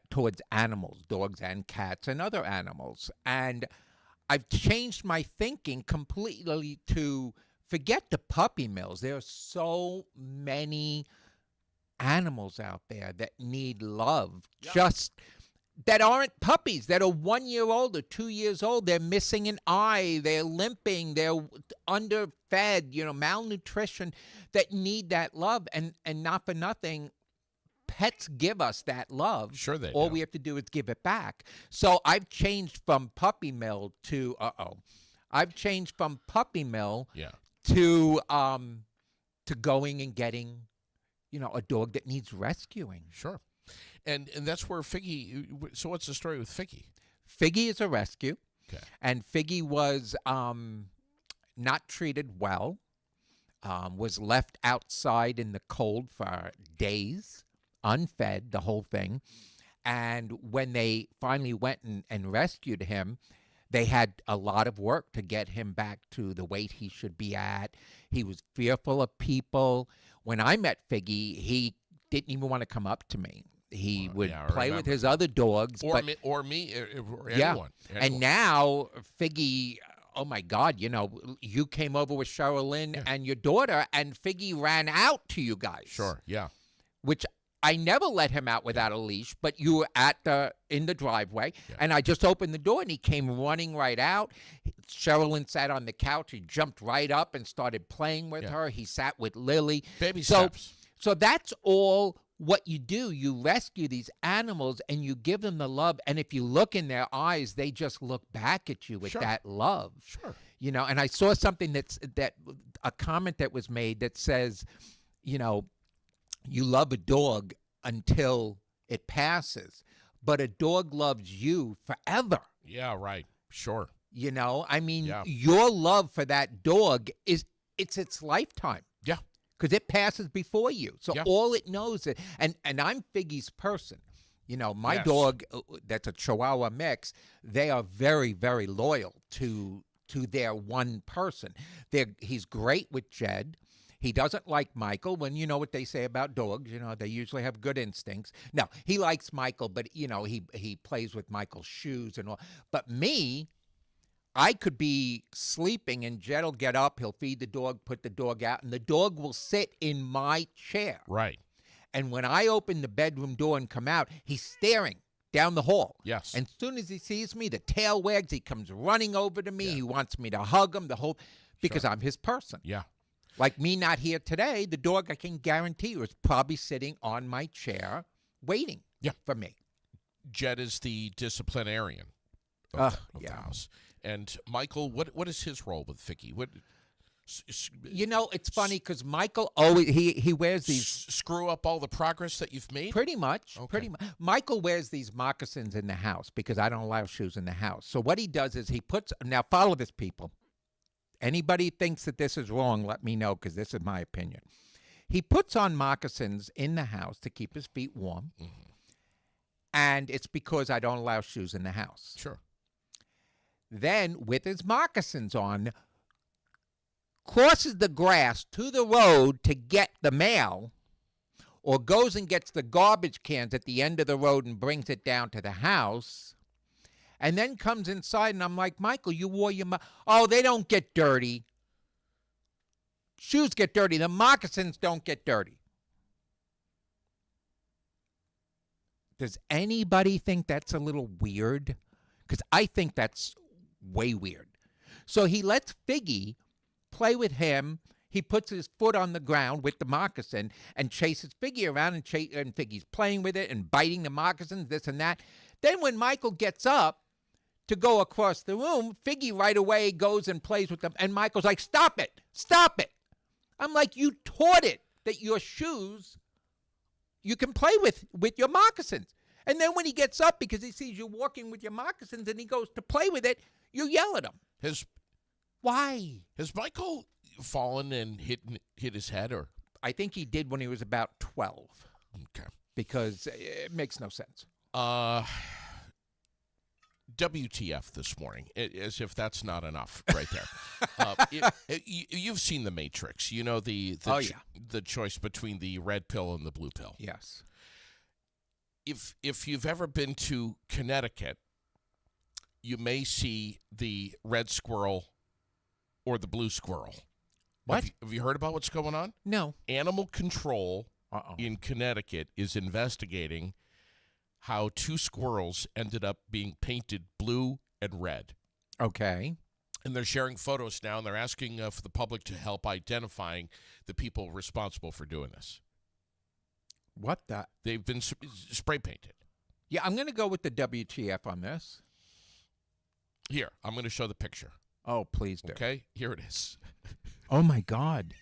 towards animals, dogs and cats and other animals. And I've changed my thinking completely to forget the puppy mills. There are so many animals out there that need love, just that aren't puppies, that are 1 year old or 2 years old. They're missing an eye, they're limping, they're underfed, malnutrition, that need that love. And not for nothing, pets give us that love. Sure they All do. we have to do is give it back. So I've changed from puppy mill to I've changed from puppy mill Yeah. to going and getting, a dog that needs rescuing. Sure. And that's where Figgy. So what's the story with Figgy? Figgy is a rescue, Okay. and Figgy was not treated well, was left outside in the cold for days, unfed, the whole thing. And when they finally went and rescued him, they had a lot of work to get him back to the weight he should be at. He was fearful of people. When I met Figgy, he didn't even want to come up to me. He would yeah, I play with remember. his other dogs. Or but me, or anyone. Yeah. Anyone. And now Figgy, oh my God, you came over with Cheryl Lynn and your daughter, and Figgy ran out to you guys. Sure. Yeah. Which I never let him out without a leash, but you were in the driveway, Yeah. and I just opened the door, and he came running right out. Sherilyn sat on the couch. He jumped right up and started playing with Yeah. her. He sat with Lily. Baby So- steps. So that's all what you do. You rescue these animals, and you give them the love. And if you look in their eyes, they just look back at you with Sure. that love. Sure. And I saw something that a comment that was made that says, you love a dog until it passes, but a dog loves you forever. Yeah, right. Sure. I mean, Yeah. your love for that dog it's its lifetime. Yeah. Because it passes before you. So Yeah. all it knows is, and I'm Figgy's person. My Yes. dog, that's a Chihuahua mix, they are very, very loyal to their one person. He's great with Jed. He doesn't like Michael. When you know what they say about dogs, they usually have good instincts. No, he likes Michael, but he plays with Michael's shoes and all. But me, I could be sleeping and Jed will get up, he'll feed the dog, put the dog out, and the dog will sit in my chair. Right. And when I open the bedroom door and come out, he's staring down the hall. Yes. And as soon as he sees me, the tail wags, he comes running over to me. Yeah. He wants me to hug him, because I'm his person. Yeah. Like me not here today, the dog, I can guarantee you, is probably sitting on my chair waiting for me. Jed is the disciplinarian of, of the house. And Michael, what is his role with Vicky? It's funny because Michael always, he wears these. Screw up all the progress that you've made? Pretty much. Okay. Pretty much. Michael wears these moccasins in the house because I don't allow shoes in the house. So what he does is now follow this, people. Anybody thinks that this is wrong, let me know because this is my opinion. He puts on moccasins in the house to keep his feet warm. Mm-hmm. And it's because I don't allow shoes in the house. Sure. Then, with his moccasins on, crosses the grass to the road to get the mail, or goes and gets the garbage cans at the end of the road and brings it down to the house, and then comes inside, and I'm like, Michael, you wore your oh, they don't get dirty. Shoes get dirty. The moccasins don't get dirty. Does anybody think that's a little weird? Because I think that's way weird. So he lets Figgy play with him. He puts his foot on the ground with the moccasin and chases Figgy around, and Figgy's playing with it and biting the moccasins, this and that. Then when Michael gets up to go across the room, Figgy right away goes and plays with them. And Michael's like, stop it. Stop it. I'm like, you taught it that your shoes you can play with your moccasins. And then when he gets up because he sees you walking with your moccasins and he goes to play with it, you yell at him. Why? Has Michael fallen and hit his head, or? I think he did when he was about 12. Okay. Because it makes no sense. WTF this morning, as if that's not enough right there. You've seen The Matrix. You know the choice between the red pill and the blue pill. Yes. If you've ever been to Connecticut, you may see the red squirrel or the blue squirrel. What? Have you heard about what's going on? No. Animal Control in Connecticut is investigating how two squirrels ended up being painted blue and red. Okay. And they're sharing photos now, and they're asking for the public to help identifying the people responsible for doing this. What the? They've been spray painted. Yeah, I'm going to go with the WTF on this. Here, I'm going to show the picture. Oh, please do. Okay, here it is. Oh, my God.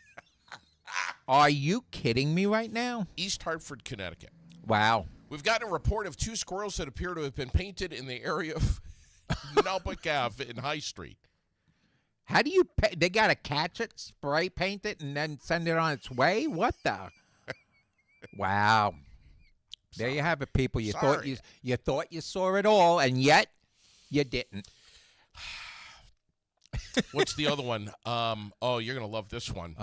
Are you kidding me right now? East Hartford, Connecticut. Wow. We've gotten a report of two squirrels that appear to have been painted in the area of Nalbuck Ave in High Street. How do you they got to catch it, spray paint it, and then send it on its way? What the? Wow. There you have it, people. You thought you saw it all, and yet you didn't. What's the other one? Oh, you're going to love this one.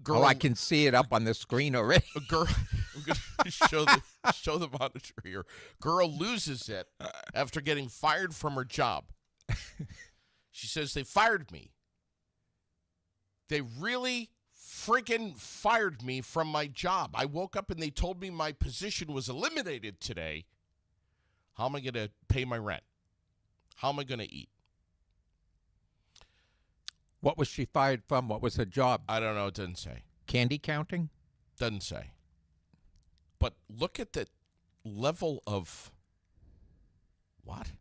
Girl, I can see it up on the screen already. A girl, I'm going to show the monitor here. Girl loses it after getting fired from her job. She says, they fired me. They really freaking fired me from my job. I woke up and they told me my position was eliminated today. How am I going to pay my rent? How am I going to eat? What was she fired from? What was her job? I don't know. It doesn't say. Candy counting? Doesn't say. But look at the level of what?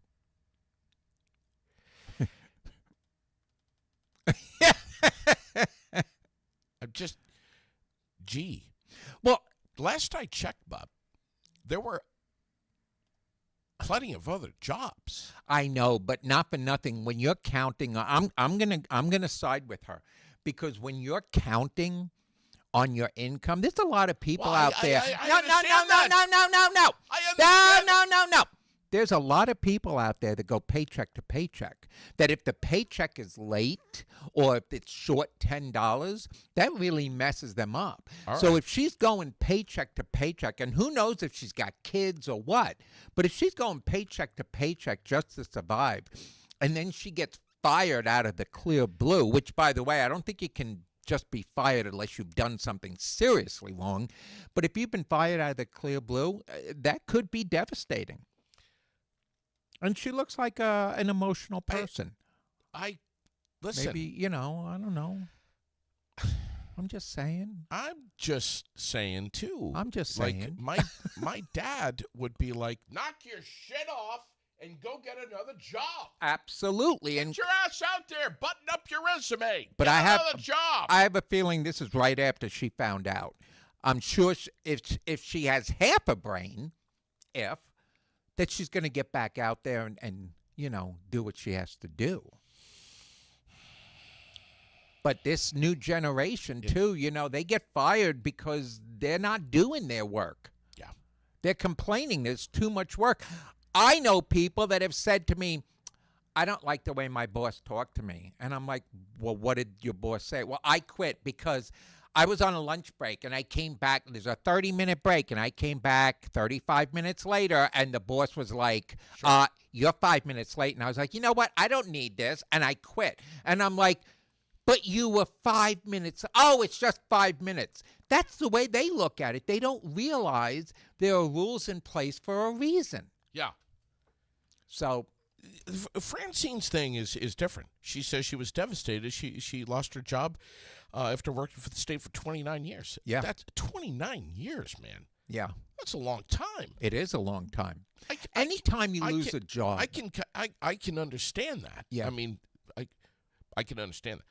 I'm just, gee. Well, Last I checked, Bob, there were plenty of other jobs. I know, but not for nothing. When you're counting, I'm gonna side with her, because when you're counting on your income, there's a lot of people Well, out there. I No. understand that. I understand. No. There's a lot of people out there that go paycheck to paycheck. That if the paycheck is late or if it's short $10, that really messes them up. All So right. if she's going paycheck to paycheck, and who knows if she's got kids or what, but if she's going paycheck to paycheck just to survive, and then she gets fired out of the clear blue, which, by the way, I don't think you can just be fired unless you've done something seriously wrong. But if you've been fired out of the clear blue, that could be devastating. And she looks like an emotional person. Listen. Maybe, I don't know. I'm just saying. I'm just saying too. I'm just like saying. my dad would be like, knock your shit off and go get another job. Absolutely. And Get your ass out there, button up your resume. But get I have- another job. I have a feeling this is right after she found out. I'm sure if she has half a brain, that she's going to get back out there and do what she has to do. But this new generation, too, they get fired because they're not doing their work. Yeah. They're complaining there's too much work. I know people that have said to me, I don't like the way my boss talked to me. And I'm like, well, what did your boss say? Well, I quit because I was on a lunch break and I came back. There's a 30-minute break and I came back 35 minutes later and the boss was like, you're 5 minutes late. And I was like, you know what? I don't need this. And I quit. And I'm like, but you were 5 minutes. Oh, it's just 5 minutes. That's the way they look at it. They don't realize there are rules in place for a reason. Yeah. So Francine's thing is different. She says she was devastated. She lost her job after working for the state for 29 years. Yeah. That's 29 years, man. yeah, That's a long time. it is a long time. I Anytime you I lose can- a job, I can understand that. Yeah. I mean, I can understand that.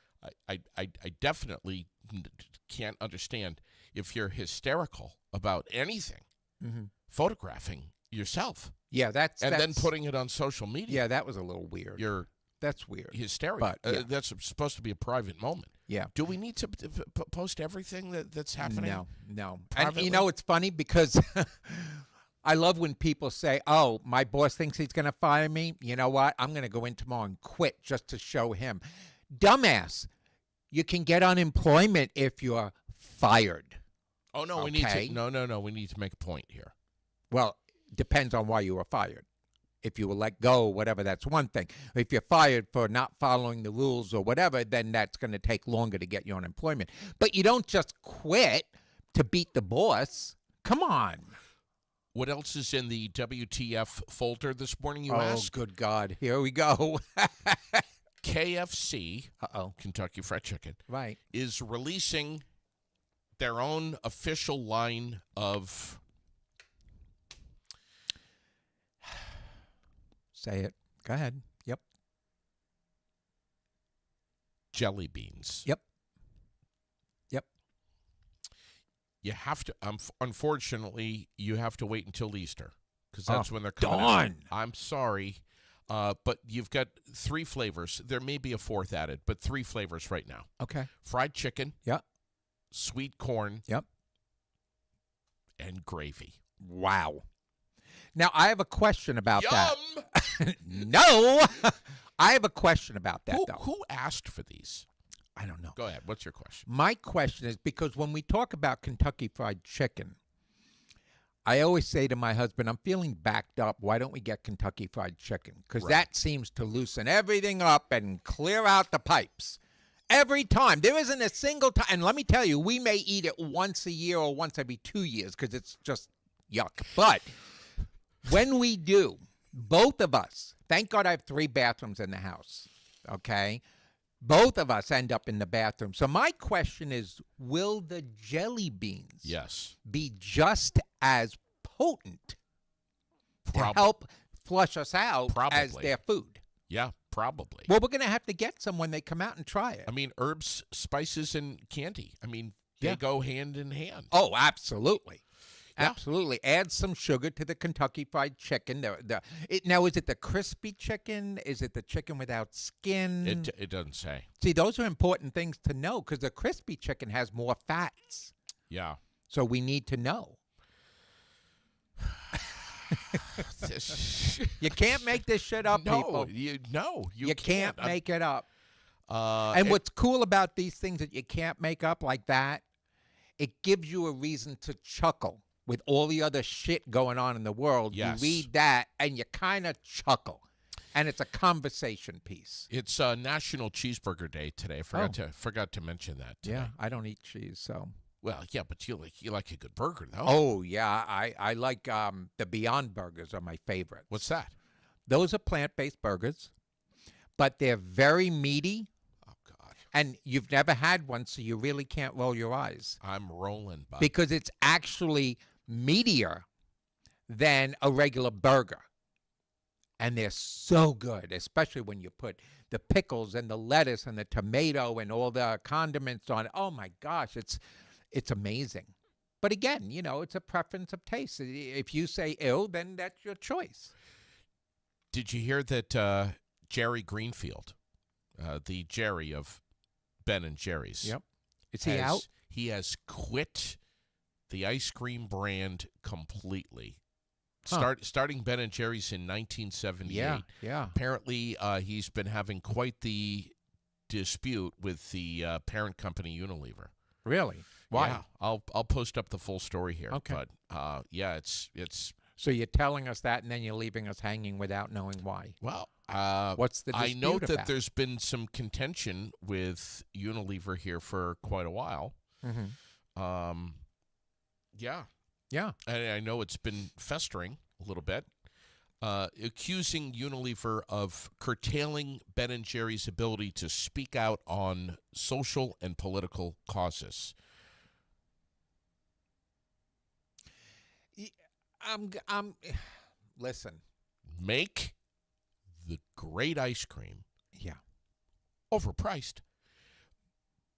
I definitely can't understand if you're hysterical about anything, photographing yourself yeah, that's then putting it on social media. Yeah, that was a little weird. That's weird. Hysterical. But, yeah. That's supposed to be a private moment. Yeah. Do we need to post everything that's happening? No. And Privately? it's funny because I love when people say, oh, my boss thinks he's going to fire me. You know what? I'm going to go in tomorrow and quit just to show him. Dumbass. You can get unemployment if you're fired. Oh no, we Okay. need to. No. We need to make a point here. Well, depends on why you were fired. If you were let go, whatever, that's one thing. If you're fired for not following the rules or whatever, then that's going to take longer to get you unemployment. But you don't just quit to beat the boss. Come on. What else is in the WTF folder this morning? You Oh, ask. good God. Here we go. KFC, Uh-oh. Kentucky Fried Chicken, Right. is releasing their own official line of Say it. Go ahead. Yep. jelly beans. Yep. Yep. You have to. Unfortunately, you have to wait until Easter because that's when they're coming out. darn. I'm sorry, but you've got 3 flavors. There may be a 4th added, but 3 flavors right now: Okay. fried chicken, Yep. sweet corn, Yep. and gravy. Wow. Now, I have a question about that. Yum! No. I have a question about that, though. Who asked for these? I don't know. Go ahead. What's your question? My question is because when we talk about Kentucky Fried Chicken, I always say to my husband, I'm feeling backed up. Why don't we get Kentucky Fried Chicken? Because Right. that seems to loosen everything up and clear out the pipes. Every time. There isn't a single time. And let me tell you, we may eat it once a year or once every 2 years because it's just yuck. But when we do, both of us, thank God I have 3 bathrooms in the house, okay? Both of us end up in the bathroom. So my question is, will the jelly beans Yes. be just as potent to Prob- help flush us out as Probably. their food? Yeah, probably. Well, we're going to have to get some when they come out and try it. I mean, herbs, spices, and candy. I mean, they Yeah. go hand in hand. Oh, absolutely. Yeah. Absolutely. Add some sugar to the Kentucky Fried Chicken. Now, is it the crispy chicken? Is it the chicken without skin? It doesn't say. See, those are important things to know because the crispy chicken has more fats. Yeah. So we need to know. You can't make this shit up, people. You can't I'm- make it up. Uh, And it- what's cool about these things that you can't make up like that, it gives you a reason to chuckle with all the other shit going on in the world. Yes. You read that and you kind of chuckle. And it's a conversation piece. It's National Cheeseburger Day today. I forgot to mention that today. Yeah, I don't eat cheese, so. Well, yeah, but you like a good burger, though. Oh, yeah, I like the Beyond Burgers are my favorite. What's that? Those are plant-based burgers, but they're very meaty. Oh God, And you've never had one, so you really can't roll your eyes. I'm rolling, bud. Because it's actually meatier than a regular burger. And they're so good, especially when you put the pickles and the lettuce and the tomato and all the condiments on it. Oh my gosh, it's amazing. But again, it's a preference of taste. If you say ew, then that's your choice. Did you hear that Jerry Greenfield, the Jerry of Ben and Jerry's? Yep. Is he out? He has quit the ice cream brand completely. Huh. Starting Ben and Jerry's in 1978. Yeah. Apparently, he's been having quite the dispute with the parent company Unilever. Really? Why? Yeah, I'll post up the full story here. Okay. But yeah, it's So you're telling us that, and then you're leaving us hanging without knowing why. well. What's the dispute I know that about? there's been some contention with Unilever here for quite a while. Mm-hmm. Yeah, Yeah. and I know it's been festering a little bit, accusing Unilever of curtailing Ben and Jerry's ability to speak out on social and political causes. Listen. Make the great ice cream Yeah. overpriced,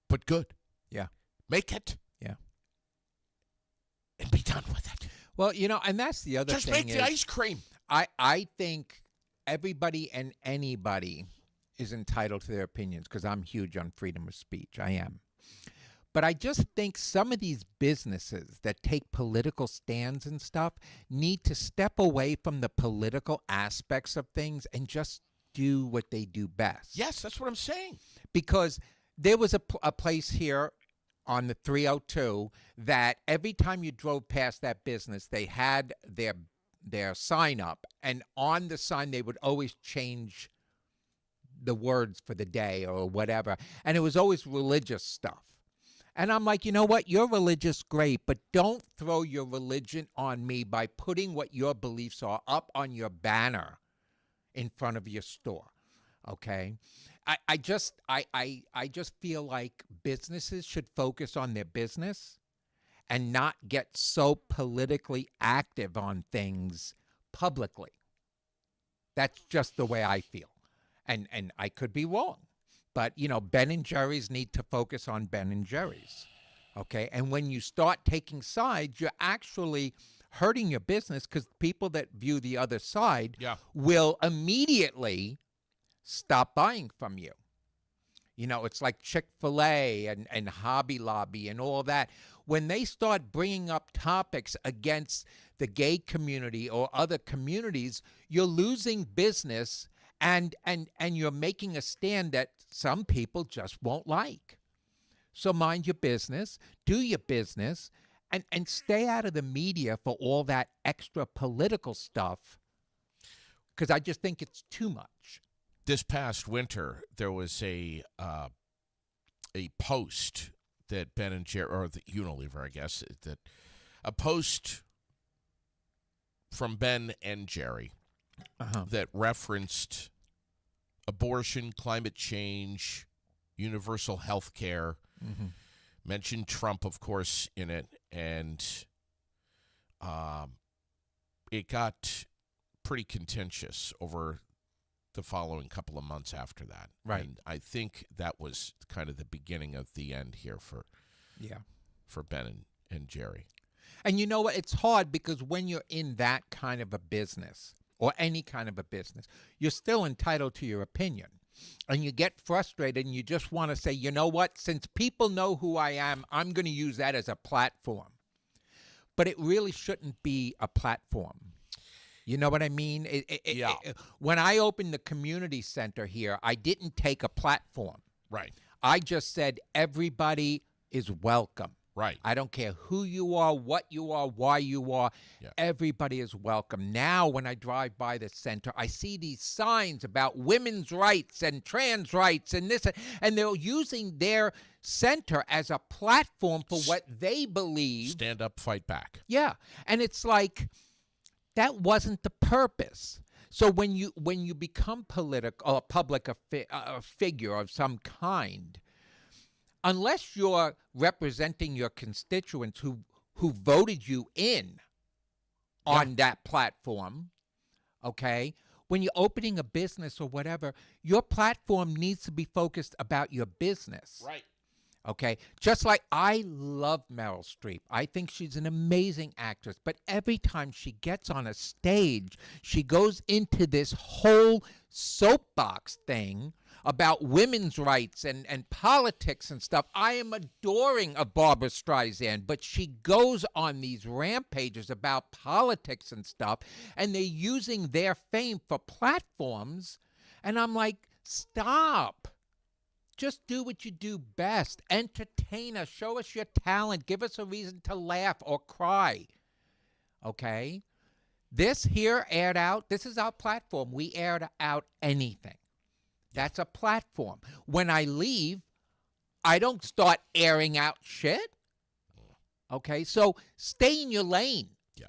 but good. Yeah. Make it. Yeah. And be done with it. Well, and that's the other Just thing make the ice cream. I think everybody and anybody is entitled to their opinions because I'm huge on freedom of speech. I am. But I just think some of these businesses that take political stands and stuff need to step away from the political aspects of things and just do what they do best. Yes, that's what I'm saying. Because there was a place here on the 302 that every time you drove past that business, they had their sign up, and on the sign they would always change the words for the day or whatever, and it was always religious stuff. And I'm like, you know what? You're religious, great, but don't throw your religion on me by putting what your beliefs are up on your banner in front of your store. Okay? I just feel like businesses should focus on their business and not get so politically active on things publicly. That's just the way I feel. And I could be wrong. But, Ben and Jerry's need to focus on Ben and Jerry's, okay? And when you start taking sides, you're actually hurting your business because people that view the other side will immediately stop buying from you. It's like Chick-fil-A and Hobby Lobby and all that. When they start bringing up topics against the gay community or other communities, you're losing business and you're making a stand that some people just won't like. So mind your business, do your business, and stay out of the media for all that extra political stuff, because I just think it's too much. This past winter, there was a a post that Ben and Jerry, or the Unilever, I guess, that a post from Ben and Jerry that referenced abortion, climate change, universal health care, mentioned Trump, of course, in it, and it got pretty contentious over the following couple of months after that. Right. And I think that was kind of the beginning of the end here for Ben and Jerry. And you know what? It's hard because when you're in that kind of a business or any kind of a business, you're still entitled to your opinion. And you get frustrated and you just want to say, you know what? Since people know who I am, I'm going to use that as a platform. But it really shouldn't be a platform. You know what I mean? When I opened the community center here, I didn't take a platform. Right. I just said everybody is welcome. Right. I don't care who you are, what you are, why you are. Yeah. Everybody is welcome. Now, when I drive by the center, I see these signs about women's rights and trans rights and this, and they're using their center as a platform for what they believe. Stand up, fight back. Yeah. And it's like, that wasn't the purpose. So when you become political or a public figure of some kind, unless you're representing your constituents who voted you in on that platform, okay, when you're opening a business or whatever, your platform needs to be focused about your business. Right. Okay, just like I love Meryl Streep. I think she's an amazing actress. But every time she gets on a stage, she goes into this whole soapbox thing about women's rights and politics and stuff. I am adoring of Barbara Streisand, but she goes on these rampages about politics and stuff, and they're using their fame for platforms. And I'm like, stop. Just do what you do best. Entertain us. Show us your talent. Give us a reason to laugh or cry. Okay? This here aired out. This is our platform. We aired out anything. That's a platform. When I leave, I don't start airing out shit. Okay? So stay in your lane. Yeah.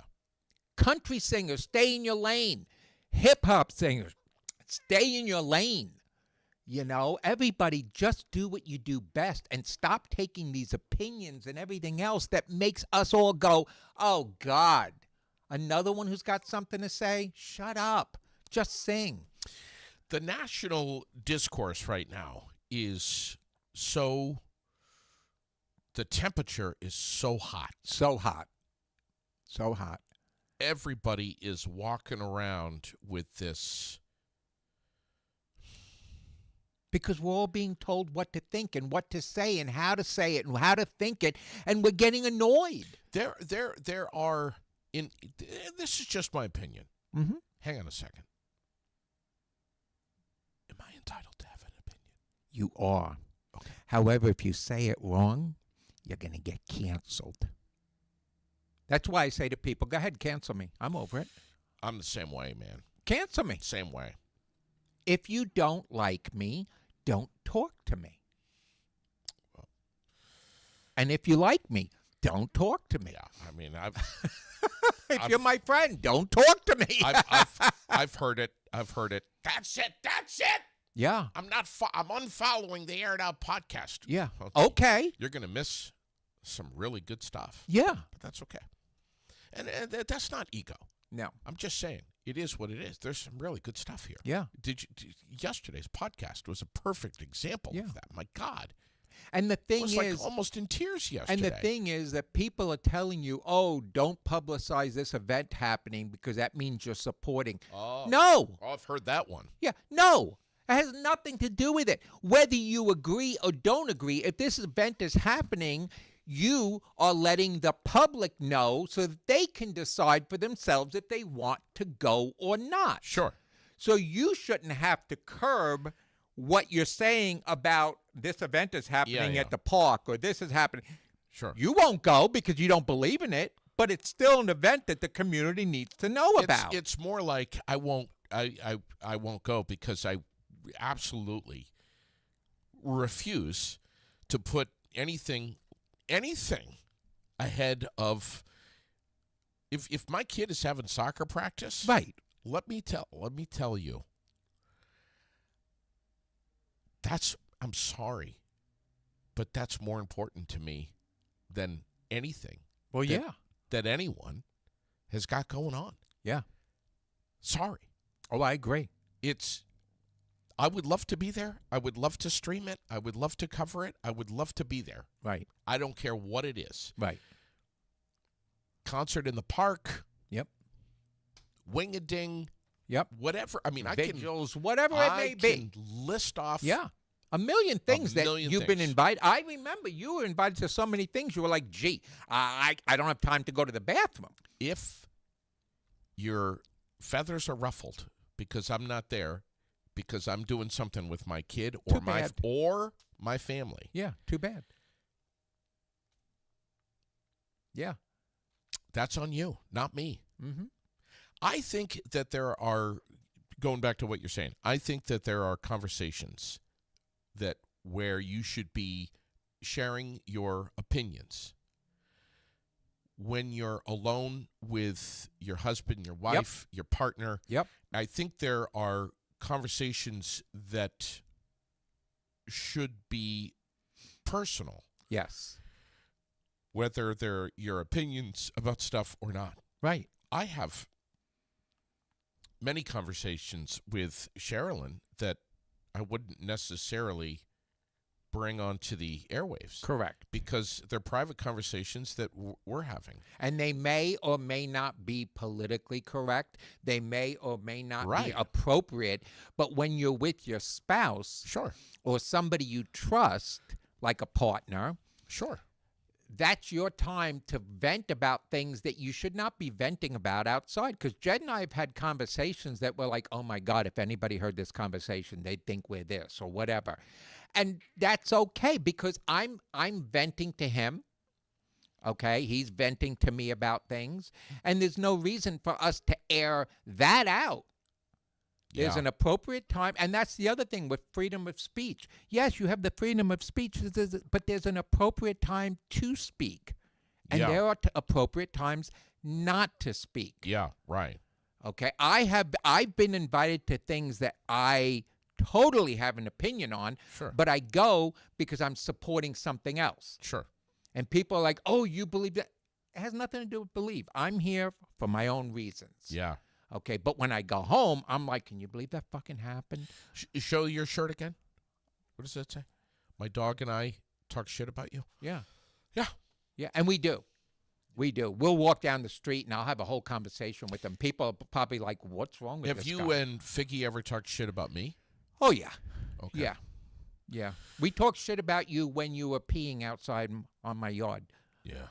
Country singers, stay in your lane. Hip-hop singers, stay in your lane. You know, everybody just do what you do best and stop taking these opinions and everything else that makes us all go, oh, God, another one who's got something to say? Shut up. Just sing. The national discourse right now is so, the temperature is so hot. So hot. So hot. Everybody is walking around with this. Because we're all being told what to think and what to say and how to say it and how to think it, and we're getting annoyed. There are, this is just my opinion. Mm-hmm. Hang on a second. Am I entitled to have an opinion? You are. Okay. However, if you say it wrong, you're going to get canceled. That's why I say to people, go ahead, cancel me. I'm over it. I'm the same way, man. Cancel me. Same way. If you don't like me, don't talk to me. And if you like me, don't talk to me. Yeah, I mean, if you're my friend, don't talk to me. I've heard it. I've heard it. That's it. That's it. Yeah. I'm unfollowing the Aired Out podcast. Yeah. Okay. You're gonna miss some really good stuff. Yeah. But that's okay. And that's not ego. No. I'm just saying it is what it is. There's some really good stuff here. Yeah. Yesterday's podcast was a perfect example of that. My God. And the thing I was is, like almost in tears yesterday. and the thing is that people are telling you, oh, don't publicize this event happening because that means you're supporting. Oh. No. Oh, I've heard that one. Yeah. No. It has nothing to do with it. Whether you agree or don't agree, if this event is happening, you are letting the public know so that they can decide for themselves if they want to go or not. Sure. So you shouldn't have to curb what you're saying about this event is happening at the park or this is happening. Sure. You won't go because you don't believe in it, but it's still an event that the community needs to know about. It's more like I won't go because I absolutely refuse to put anything ahead of if my kid is having soccer practice, Right. let me tell you. I'm sorry, but that's more important to me than anything Well, that- that anyone has got going on. Yeah. Sorry. Oh, I agree. I would love to be there. I would love to stream it. I would love to cover it. I would love to be there. Right. I don't care what it is. Right. Concert in the park, Yep. wing-a-ding, Yep. whatever. I mean, Vigils, whatever it I may can be. list off. Yeah. A million things million that you've been things. invited. I remember you were invited to so many things. You were like, gee, I don't have time to go to the bathroom. If your feathers are ruffled because I'm not there, because I'm doing something with my kid Too bad. or my family, Yeah. Too bad. Yeah. that's on you, not me. Mm-hmm. I think that there are, going back to what you're saying, I think that there are conversations that where you should be sharing your opinions when you're alone with your husband, your wife, your partner. Yep. I think there are conversations that should be personal, Yes. whether they're your opinions about stuff or not. Right. I have many conversations with Sherilyn that I wouldn't necessarily bring onto the airwaves Correct. because they're private conversations that we're having. And they may or may not be politically correct. They may or may not be Right. appropriate. But when you're with your spouse Sure. or somebody you trust, like a partner, Sure. that's your time to vent about things that you should not be venting about outside. Because Jed and I have had conversations that were like, oh my God, if anybody heard this conversation, they'd think we're this or whatever. And that's okay because I'm venting to him. Okay, he's venting to me about things, and there's no reason for us to air that out. There's Yeah. an appropriate time, and that's the other thing with freedom of speech. Yes, you have the freedom of speech, but there's an appropriate time to speak, and Yeah. there are appropriate times not to speak. Yeah, right. Okay, I've been invited to things that I totally have an opinion on, Sure. but I go because I'm supporting something else. Sure. And people are like, "Oh, you believe that?" It has nothing to do with belief. I'm here for my own reasons. Yeah. Okay, but when I go home, I'm like, "Can you believe that fucking happened?" Show your shirt again. What does that say? My dog and I talk shit about you. Yeah. Yeah. Yeah, and we do. We do. We'll walk down the street and I'll have a whole conversation with them. People are probably like, "What's wrong with Have this you guy?" and Figgy ever talked shit about me? Oh yeah. Okay. Yeah. Yeah. We talked shit about you when you were peeing outside on my yard Yeah.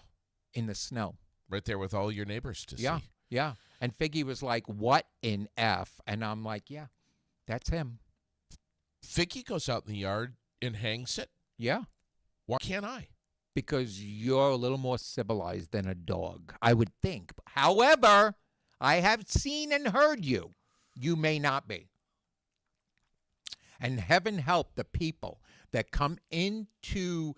in the snow. Right there with all your neighbors to Yeah. see. Yeah. And Figgy was like, "What in F?" And I'm like, "Yeah, that's him." Figgy goes out in the yard and hangs it. Yeah. Why can't I? Because you're a little more civilized than a dog, I would think. However, I have seen and heard you. You may not be. And heaven help the people that come into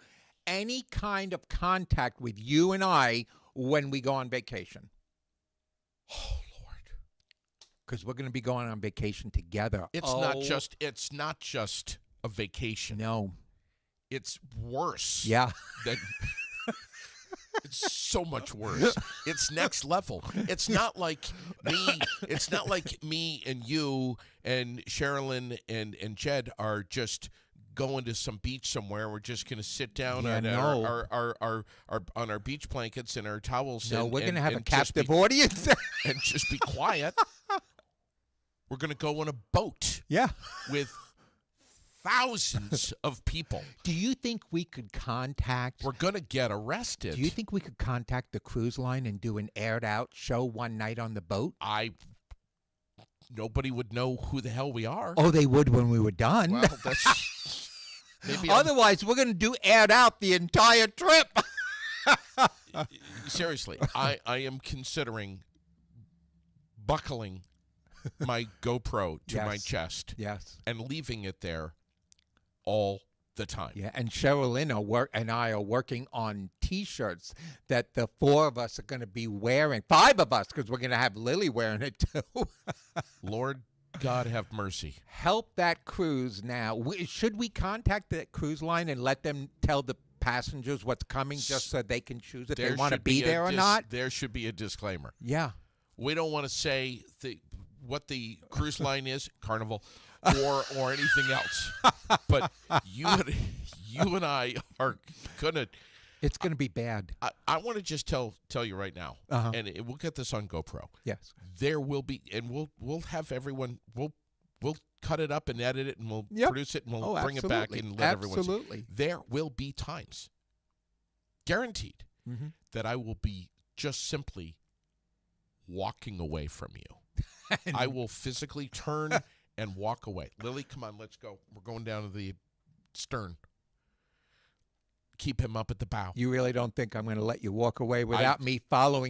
any kind of contact with you and I when we go on vacation. Oh Lord. Because we're going to be going on vacation together. It's not just a vacation. No. It's worse. Yeah. Than, it's so much worse. It's next level. It's not like me and you and Sherilyn and Jed are just going to some beach somewhere. We're just going to sit down Yeah, on no. our on our beach blankets and our towels. No, and, we're going to and- have a and just captive be, audience. and just be quiet. We're going to go on a boat Yeah. with thousands of people. Do you think we could contact... We're going to get arrested. Do you think we could contact the cruise line and do an aired out show one night on the boat? Nobody would know who the hell we are. Oh, they would when we were done. Well, that's maybe I'm- Otherwise, we're going to do aired out the entire trip. seriously. I am considering buckling my GoPro to my Yes. chest Yes. and leaving it there all the time. Yeah, and Sherilyn and I are working on T-shirts that the 4 of us are going to be wearing. 5 of us, because we're going to have Lily wearing it too. Lord God have mercy. Help that cruise now. Should we contact the cruise line and let them tell the passengers what's coming just so they can choose if they want to should be there or not? There should be a disclaimer. Yeah. We don't want to say what the cruise line is, Carnival, or anything else. But you and I are gonna. It's gonna be bad. I want to just tell you right now, and we'll get this on GoPro. Yes. There will be, and we'll have everyone. We'll cut it up and edit it, and we'll produce it, and we'll bring it back and let everyone see. There will be times, guaranteed, that I will be just simply walking away from you. I will physically turn and walk away. Lily, come on, let's go. We're going down to the stern. Keep him up at the bow. You really don't think I'm going to let you walk away without me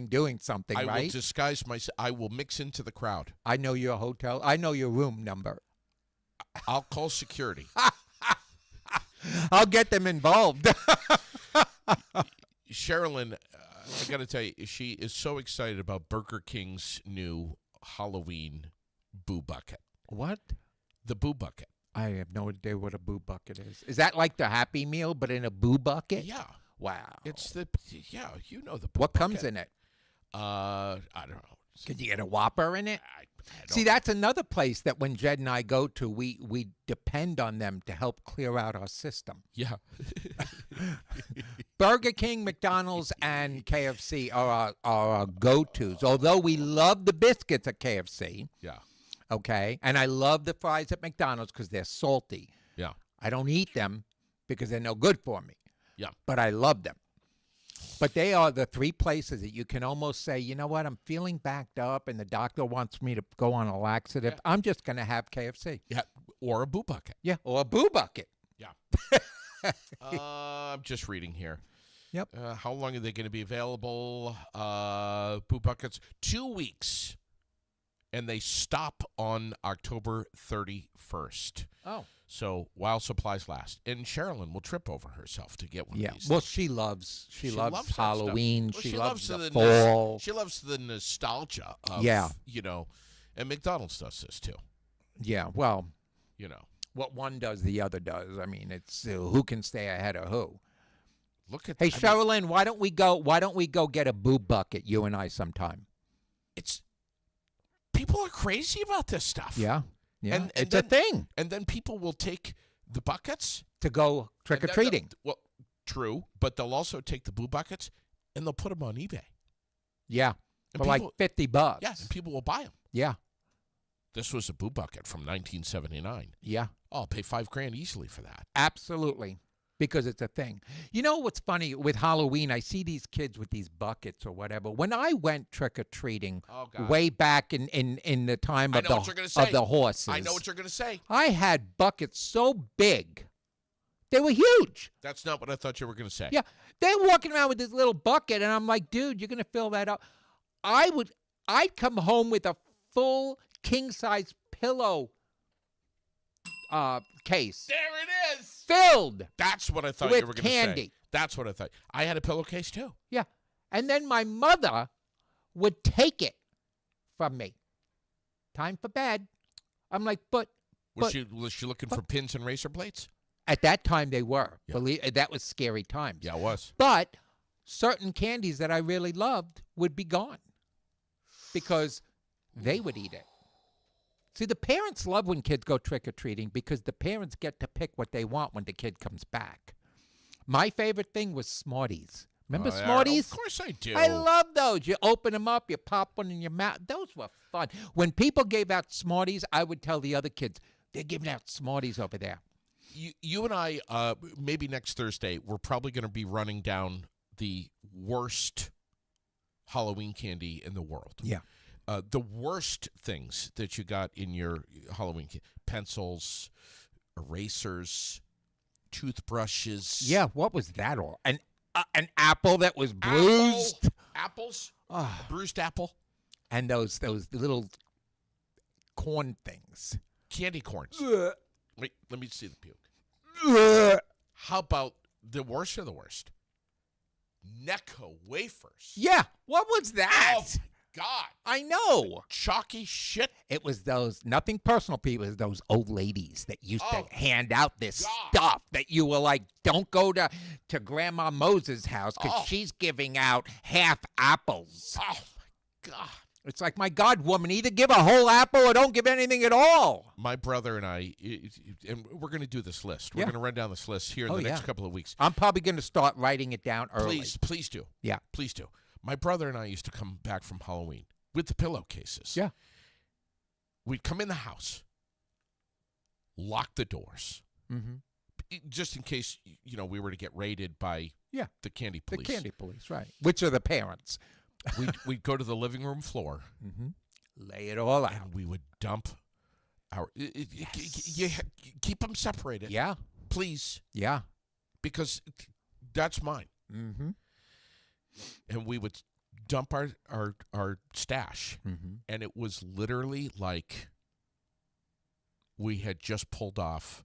doing something, right? I will disguise myself. I will mix into the crowd. I know your hotel. I know your room number. I'll call security. I'll get them involved. Sherilyn, I got to tell you, she is so excited about Burger King's new Halloween Boo Bucket. What? The Boo Bucket. I have no idea what a Boo Bucket is. Is that like the Happy Meal, but in a Boo Bucket? Yeah. Wow. It's the you know the Boo What Bucket. comes in it? I don't know. Could you get a Whopper in it? I See, that's another place that when Jed and I go to, we depend on them to help clear out our system. Yeah. Burger King, McDonald's, and KFC are our go-tos. Although we love the biscuits at KFC. Yeah. Okay. And I love the fries at McDonald's because they're salty. Yeah. I don't eat them because they're no good for me. Yeah. But I love them. But they are the 3 places that you can almost say, you know what, I'm feeling backed up and the doctor wants me to go on a laxative. Yeah. I'm just going to have KFC. Yeah. Or a Boo Bucket. Yeah. Or a Boo Bucket. Yeah. I'm just reading here. Yep. How long are they going to be available? Boo Buckets, 2 weeks. And they stop on October 31st. Oh. So while supplies last. And Sherilyn will trip over herself to get one of these. Well, she loves that Halloween. stuff. Well, she loves the fall. She loves the nostalgia of, and McDonald's does this too. Yeah, well, what one does, the other does. I mean, it's who can stay ahead of who. Look at Hey, Sherilyn, why don't we go get a Boo Bucket, you and I, sometime? People are crazy about this stuff. Yeah. Yeah, and it's then, a thing. And then people will take the buckets to go trick-or-treating. Well, true, but they'll also take the Boo Buckets and they'll put them on eBay. Yeah, and for like $50. Yeah, and people will buy them. Yeah. This was a Boo Bucket from 1979. Yeah. Oh, I'll pay $5,000 easily for that. Absolutely. Because it's a thing. You know what's funny? With Halloween, I see these kids with these buckets or whatever. When I went trick-or-treating way back in the time of the horses. I know what you're going to say. I had buckets so big. They were huge. That's not what I thought you were going to say. Yeah. They're walking around with this little bucket, and I'm like, dude, you're going to fill that up. I'd come home with a full king-size pillow case. There it is. Filled. That's what I thought with you were going to say. candy. That's what I thought. I had a pillowcase too. Yeah. And then my mother would take it from me. Time for bed. I'm like, but was she looking for pins and razor blades? At that time they were. Yeah. That was scary times. Yeah, it was. But certain candies that I really loved would be gone because they would eat it. See, the parents love when kids go trick-or-treating because the parents get to pick what they want when the kid comes back. My favorite thing was Smarties. Remember Smarties? Of course I do. I love those. You open them up, you pop one in your mouth. Those were fun. When people gave out Smarties, I would tell the other kids, they're giving out Smarties over there. You and I, maybe next Thursday, we're probably going to be running down the worst Halloween candy in the world. Yeah. The worst things that you got in your Halloween pencils, erasers, toothbrushes. Yeah, what was that all? An apple that was bruised. Apples? A bruised apple? And those little corn things. Candy corns. Ugh. Wait, let me see the puke. Ugh. How about the worst of the worst? Necco wafers. Yeah. What was that? Oh, my God. I know. Chalky shit. It was those, nothing personal, people. It was those old ladies that used Oh, to hand out this God. stuff that you were like, don't go to Grandma Moses' house because Oh. she's giving out half apples. Oh, my God. It's like, my God, woman, either give a whole apple or don't give anything at all. My brother and I, and we're going to do this list. We're Yeah. going to run down this list here in Oh, the next yeah. couple of weeks. I'm probably going to start writing it down early. Please do. Yeah. Please do. My brother and I used to come back from Halloween with the pillowcases. Yeah. We'd come in the house, lock the doors, Mm-hmm. just in case, we were to get raided by Yeah. the candy The police. candy police, right. Which are the parents. We'd go to the living room floor, Mm-hmm. Lay it all out. and we would dump our. Keep them separated, Yeah. please, Yeah. because that's mine. Mm-hmm. And we would dump our stash, Mm-hmm. and it was literally like we had just pulled off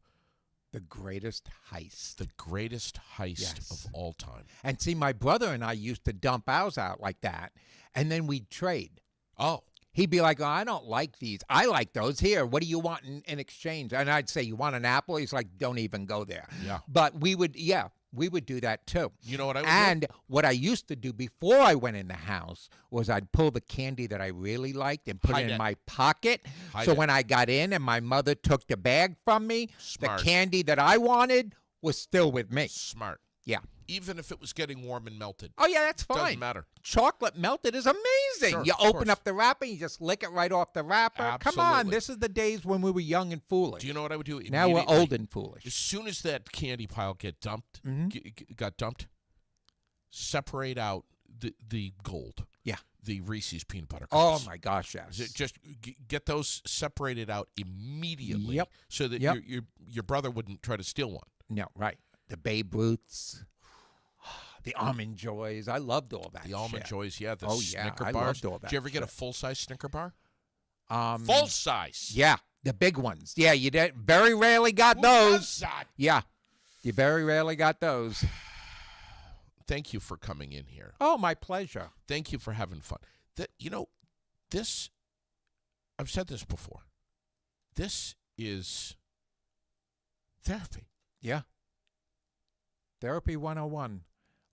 The greatest heist. the greatest heist Yes. of all time. And see, my brother and I used to dump ours out like that, and then we'd trade. Oh, He'd be like, oh, I don't like these. I like those. Here, what do you want in exchange? And I'd say, you want an apple? He's like, don't even go there. yeah. But we would do that too. You know what I would do? And what I used to do before I went in the house was I'd pull the candy that I really liked and put Hide it in it. my pocket. Hide So it. when I got in and my mother took the bag from me, Smart. the candy that I wanted was still with me. Smart. Yeah. Even if it was getting warm and melted. Oh, yeah, that's fine. Doesn't matter. Chocolate melted is amazing. Sure, You of open course. up the wrapper, you just lick it right off the wrapper. Come on, Absolutely. this is the days when we were young and foolish. Do you know what I would do? Now we're immediately? old and foolish. As soon as that candy pile Mhm. got dumped, separate out the gold. Yeah. The Reese's peanut butter Oh cups. my gosh, yes. Just get those separated out immediately. Yep. So that Yep. your brother wouldn't try to steal one. No, right. The Babe Ruths, the Almond Joys. I loved all that. The Almond shit. Joys, yeah. The Oh, yeah, Snicker I bars. loved all that Did you ever get a shit. full-size Snicker bar? Full Full-size. Yeah, the big ones. Yeah, you did. Very rarely got Who those. does that? Yeah, you very rarely got those. Thank you for coming in here. Oh, my pleasure. Thank you for having fun. This, I've said this before. This is therapy. Yeah. Therapy 101.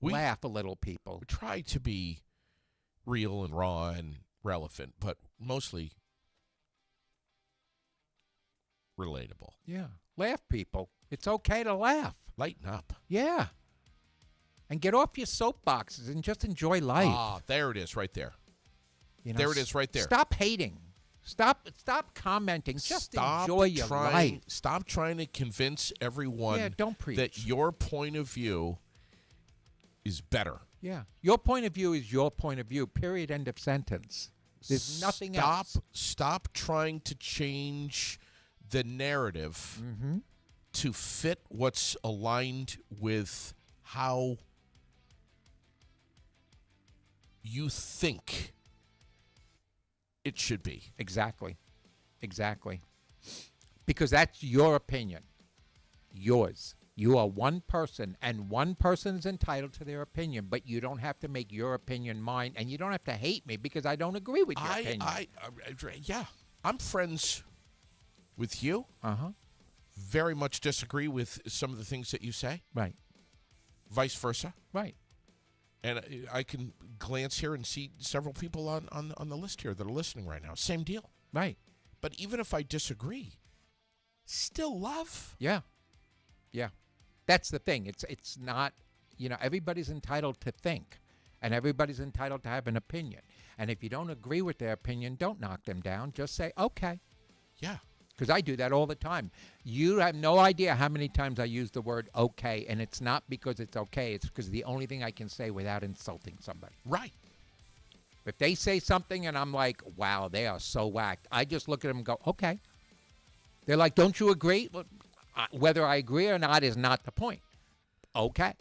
We- Laugh a little, people. We try to be real and raw and relevant, but mostly relatable. Yeah. Laugh, people. It's okay to laugh. Lighten up. Yeah. And get off your soapboxes and just enjoy life. Ah, there it is right there. You know, there it is right there. Stop hating. Stop commenting. Just enjoy your life. Stop trying to convince everyone Yeah, don't preach. that your point of view is better. Yeah. Your point of view is your point of view. Period. End of sentence. There's nothing else. Stop trying to change the narrative Mm-hmm. to fit what's aligned with how you think it should be. Exactly. Exactly. Because that's your opinion. Yours. You are one person, and one person is entitled to their opinion, but you don't have to make your opinion mine, and you don't have to hate me because I don't agree with your opinion. Yeah, I'm friends with you. Uh-huh. Very much disagree with some of the things that you say. Right. Vice versa. Right. And I can glance here and see several people on the list here that are listening right now. Same deal. Right. But even if I disagree, still love. Yeah. Yeah. That's the thing. It's not, everybody's entitled to think, and everybody's entitled to have an opinion. And if you don't agree with their opinion, don't knock them down. Just say, okay. Yeah. Because I do that all the time. You have no idea how many times I use the word okay, and it's not because it's okay. It's because the only thing I can say without insulting somebody. Right. If they say something and I'm like, wow, they are so whacked, I just look at them and go, okay. They're like, don't you agree? Well, whether I agree or not is not the point. Okay.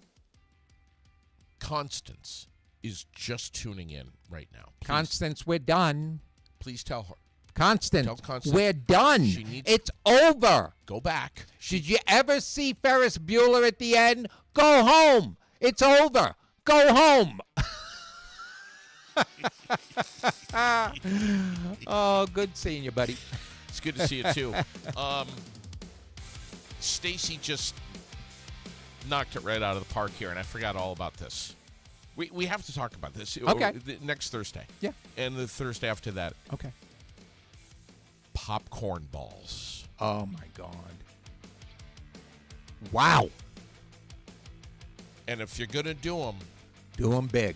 Constance is just tuning in right now. Constance, we're done. Please tell her. Constance, Tell Constance we're done. she needs- It's over. Go back. Did you ever see Ferris Bueller at the end? Go home. It's over. Go home. Oh, good seeing you, buddy. It's good to see you too. Stacy just knocked it right out of the park here, and I forgot all about this. We have to talk about this. Okay. Next Thursday. Yeah. And the Thursday after that, Okay. popcorn balls. Oh, my God. Wow. And if you're going to do them, Do them big.